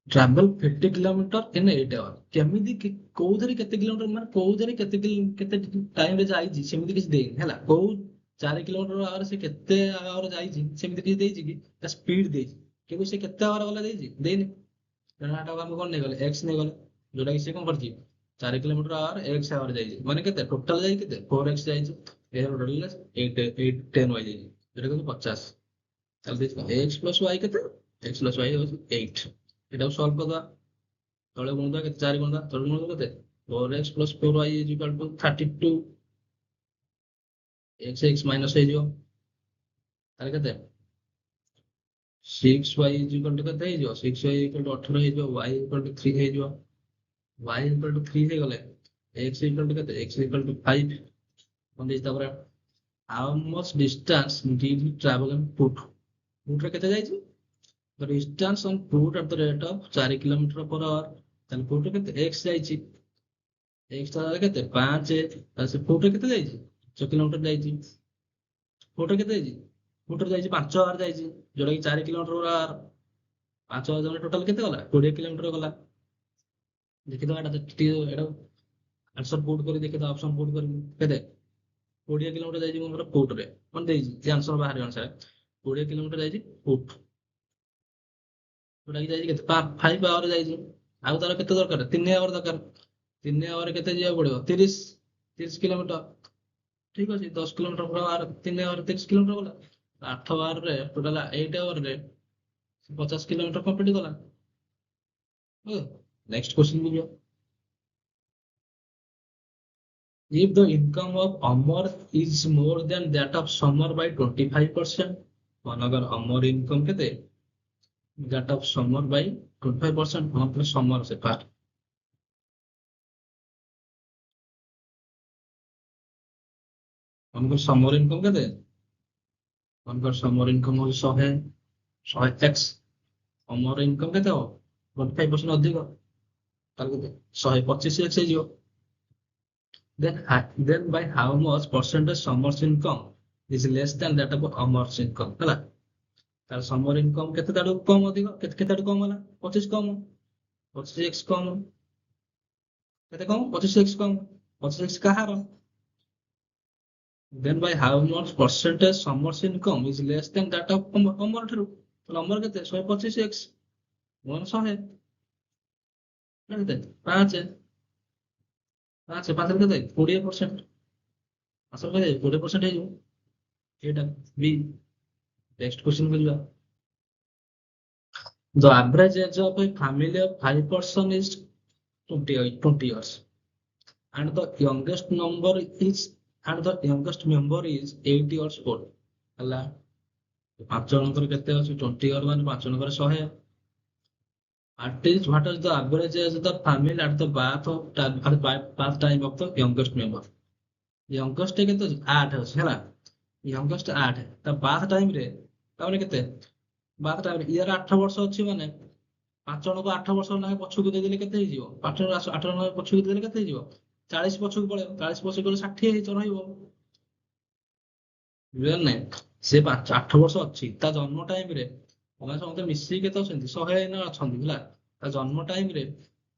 travel 50 କିଲୋମିଟର in 8 hour କେମିତି କୋଉଥିରେ କେତେ କିଲୋମିଟର ମାନେ କୋଉଥିରେ କେତେ ଟାଇମ ରେ ଯାଇଛି ସେମିତି କିଛି ଦେଇନି ହେଲା କୋଉ 4 କିଲୋମିଟର ଆୱାର ସେ କେତେ ଆୱାର ଯାଇଛି ସେମିତି କିଛି ଦେଇଛି କି ତା ସ୍ପିଡ ଦେଇଛି କିନ୍ତୁ ସେ କେତେ ଆୱାର ଗଲା ଦେଇଛି ଦେଇନି ତେଣୁ ଏଟାକୁ ଆମେ କଣ ନେଇଗଲେ x ନେଇଗଲେ ଯୋଉଟା କି ସେ କଣ କରିଛି 4 କିଲୋମିଟର ଆୱାର x ଆୱାର ଯାଇଛି ମାନେ କେତେ ଟୋଟାଲ ଯାଇଛି କେତେ 4x ଯାଇଛି ଏ ଟୋଟାଲ 8 10y ଯାଇଛି ଯୋଉଟା କି 50 ତାହେଲେ ଦେଇଛି x plus y କେତେ x plus y ହଉଛି 8 ଏଟାକୁ ସଲ୍ଭ କରିଦବା ତଳେ ଗୁଣିଦବା କେତେ 4 ଗୁଣିଦବା ତଳେ ଗୁଣିଦବା କେତେ 4x plus 4y is equal to 32 x minus ହେଇଯିବ ତାହେଲେ କେତେ 6y is equal to କେତେ ହେଇଯିବ 6y equal to 18 ହେଇଯିବ y equal to 3 ହେଇଯିବ y equal to 3 ହେଇଗଲେ x equal to କେତେ x equal to 5 କଣ ଦେଇଛି ତାପରେ how much distance did he travel on foot foot ରେ କେତେ ଯାଇଛି the distance on foot at the rate of 4 kilometer per hour ତାହେଲେ foot ରେ କେତେ x ଯାଇଛି x ଟା କେତେ 5 ତାହେଲେ ସେ foot ରେ କେତେ ଯାଇଛି 5 କିଲୋମିଟର ଯାଇଛି foot ରେ କେତେ ଯାଇଛି foot ରେ ଯାଇଛି 5 ଆୱାର ଯାଇଛି ଯୋଉଟା କି 4 କିଲୋମିଟର per hour 5 ଆୱାର ଜଣେ ଟୋଟାଲ କେତେ ଗଲା 20 କିଲୋମିଟର ଗଲା ଦେଖିଦବା ଏଟା ଆନ୍ସର ପୁଟ୍ କରି ଦେଖିଦବା ଅପସନ ପୁଟ୍ କରି କେତେ 20 କିଲୋମିଟର ଯାଇଛି ମୋର ଫୁଟ ରେ କଣ ଦେଇଛି ସେ ଆନ୍ସର ବାହାରିବ ଅନୁସାରେ 20 କିଲୋମିଟର ଯାଇଛି ଫୁଟ ଯୋଉଟା କି ଯାଇଛି କେତେ 5 ଆୱାର ଯାଇଛି ଆଉ ତାର କେତେ ଦରକାର 3 ଆୱାର ଦରକାର। 3 ଆୱାର କେତେ ଯିବାକୁ ପଡିବ 30 କିଲୋମିଟର। ଠିକ ଅଛି 10 କିଲୋମିଟର 3 ଆୱାର 30 କିଲୋମିଟର ଗଲା। 8 ଆୱାରରେ ଟୋଟାଲ 8 ଆୱାରରେ 50 କିଲୋମିଟର କମ୍ପ୍ଲିଟ କଲା। ନେକ୍ସଟ କ୍ୱେଶ୍ଚନ କୁ ଯିବା। If the income of Amar is more than that of Samar by 25%, ମନେକର ଅମର ଇନକମ କେତେ that of Samar by 25%, ମନେକର ସମର ସେ ପାର୍ଟ ମନେକର ସମର ଇନକମ କେତେ ମନେକର ସମର ଇନକମ ହଉଛି 100x ଅମର ଇନକମ କେତେ ହବ 25% ଅଧିକ ତାହେଲେ କେତେ 125x ହେଇଯିବ। Then by how much percentage Samar's income is less than that of Amar's income ହେଲା। ତାର ସମର ଇନକମ କେତେ ତାଠୁ କମ ଅଧିକ କେତେ ଆଡୁ କମ ହେଲା 25 କମ 25x କମ କେତେ କମ 25x କମ 25x କାହାର then by how much percentage Samar's income is less than that of ଅମର ଠାରୁ ତାହେଲେ ଅମର କେତେ 125x 100 କେତେ 5 ପାଞ୍ଚରେ କେତେ 20% ଆସଲ କେତେ 20% ହେଇଯିବ ଏଇଟା ବି। ନେକ୍ସଟ କ୍ୱେଶ୍ଚନ କୁ ଯିବା। The average age of a family of 5 person is 20 years and the youngest member is 8 years old ହେଲା। 5 ଜଣଙ୍କର କେତେ ଅଛି 20 ଇୟର ମାନେ 5 ଜଣଙ୍କର 100। What is the average age of the family at the birth time of the youngest member? youngest କେତେ ଅଛି 8 ଅଛି ହେଲା। youngest 8 ତା ବାର୍ଥ ଟାଇମ ରେ ତାମାନେ କେତେ ବାର୍ଥ ଟାଇମ ରେ ଇୟର 8 ବର୍ଷ ଅଛି ମାନେ 5 ଜଣକୁ 8 ବର୍ଷ ଲେଖାଏଁ ପଛକୁ ଦେଇଦେଲେ କେତେ ହେଇଯିବ 5 ଜଣ 8 ଜଣ ପଛକୁ ଦେଇଦେଲେ କେତେ ହେଇଯିବ 40 ପଛକୁ ପଳେଇବ 40 ପଛକୁ ଗଲେ 60 ହେଇଯିବ ରହିବ ବୁଝିଲ ନାଇଁ। ସେ 8 ବର୍ଷ ଅଛି ତା ଜନ୍ମ ଟାଇମ ରେ ଆମେ ସମସ୍ତେ ମିଶିକି କେତେ ଅଛନ୍ତି 100 ଅଛନ୍ତି ହେଲା। ତା ଜନ୍ମ ଟାଇମ ରେ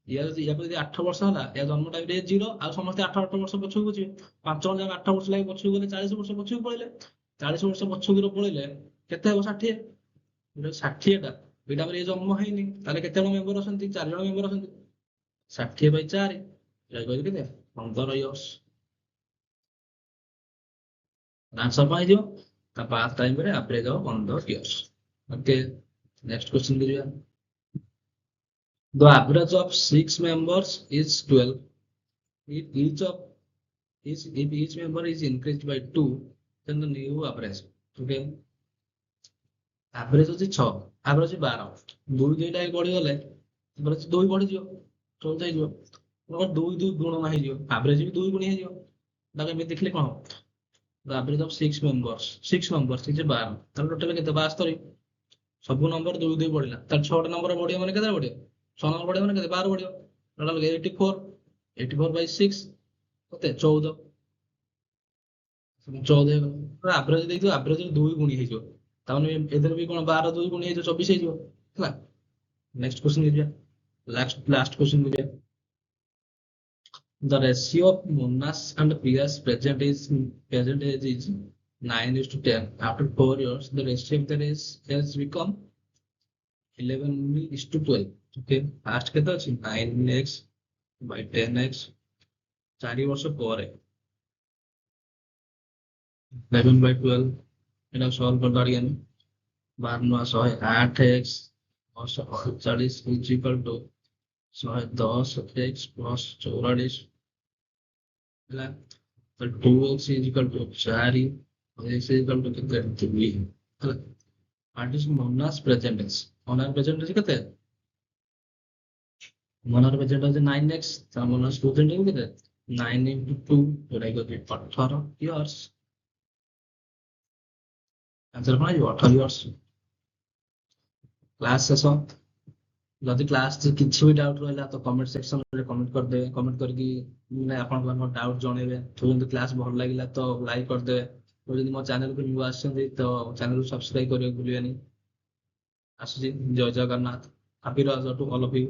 ୟାକୁ ଯଦି 8 ବର୍ଷ ହେଲା ୟା ଜନ୍ମ ଟାଇମ ରେ 0 ଆଉ ସମସ୍ତେ 8 ବର୍ଷ ପଛକୁ ଯିବେ 5 ଜଣ ଯାକ 8 ବର୍ଷ ଲାଗି ପଛକୁ ଗଲେ 40 ବର୍ଷ ପଛକୁ ପଳେଇଲେ 40 ବର୍ଷ ପଛକୁ ପଳେଇଲେ କେତେ ହବ 60। 60ଟା ଏଇଟା ଆମର ଜନ୍ମ ହେଇନି ତାହେଲେ କେତେ ଜଣ ମେମ୍ବର ଅଛନ୍ତି 4 ଜଣ ମେମ୍ବର ଅଛନ୍ତି 60/4 କହିଲି କେତେ 15 ଇୟର୍ସ ଆନ୍ସର କଣ ହେଇଯିବ ତା ବାର୍ଥ ଟାଇମ ରେ ଆଭରେଜ ହବ 15 ଇୟର୍ସ। ଓକେ ନେକ୍ସଟ କ୍ୱେଶ୍ଚନ କୁ ଯିବା। The average of 6 members is 12. If each member is increased by 2, then the new average. Okay. Average ଅଛି 6 average 12 2 2ଟା ବଢିଗଲେ average 2 ବଢିଯିବ 14 ହେଇଯିବ। 2 2 ଗୁଣନ ହେଇଯିବ average ବି 2 ଗୁଣ ହେଇଯିବ। ତାକୁ ଏମିତି ଦେଖିଲେ କଣ ହବ the average of 6 members 6 members is 12 ତାହେଲେ ଟୋଟାଲ କେତେ 72 ସବୁ ନମ୍ବର 2 2 ବଢିଲା ତାହେଲେ 6ଟା ନମ୍ବର ବଢିବ ମାନେ କେତେ ବଢିବ 6 ନମ୍ବର ବଢିବ ମାନେ କେତେ 12 ବଢିବ ଟୋଟାଲ 84/6 କେତେ 14 ହେଇଗଲା ଆଭରେଜ ଦେଇଥିବ ଆଭରେଜ 2 ଗୁଣି ହେଇଯିବ ତାମାନେ ଏଥିରେ ବି କଣ 12 2 ଗୁଣି ହେଇଯିବ 24 ହେଇଯିବ ହେଲା। ନେକ୍ସଟ କ୍ୱେଶ୍ଚନ ଯିବା ଲାଷ୍ଟ କ୍ୱେଶ୍ଚନ ଯିବା। The ratio of Monas and Priya's present age is 9:10. After 4 years, the ratio of their age has become 11:12. Okay, first କେତେ ଅଛି 9x by 10x 4 ବର୍ଷ ପରେ 11/12 ଏଟା ସଲ୍ଭ କରିଦବା ଟିକେ 12 8x 40 is equal to 110x plus 44 ହେଲା। तो 2x is equal to 4 x is equal to केते 2 ହେଲା। What is Mona's present age? Mona's present age केते Mona's present age 9x ତ Mona's present age केते 9 into 2 ଯୋଉଟା କି 18 years आंसर କଣ ହେଇଯିବ 18 years। କ୍ଲାସ ଶେଷ। ଯଦି କ୍ଲାସ କିଛି ବି ଡାଉଟ ରହିଲା ତ କମେଣ୍ଟ ସେକ୍ସନରେ କମେଣ୍ଟ କରିଦେବେ କମେଣ୍ଟ କରିକି ମାନେ ଆପଣଙ୍କ ଡାଉଟ ଜଣେଇବେ। ଯଦି କ୍ଲାସ ଭଲ ଲାଗିଲା ତ ଲାଇକ୍ କରିଦେବେ। ଯଦି ମୋ ଚ୍ୟାନେଲକୁ ନ୍ୟୁ ଆସିଛନ୍ତି ତ ଚ୍ୟାନେଲକୁ ସବସ୍କ୍ରାଇବ କରିବାକୁ ଭୁଲିବେନି। ଆସୁଛି Jai Jagannath happy Raja to all of you.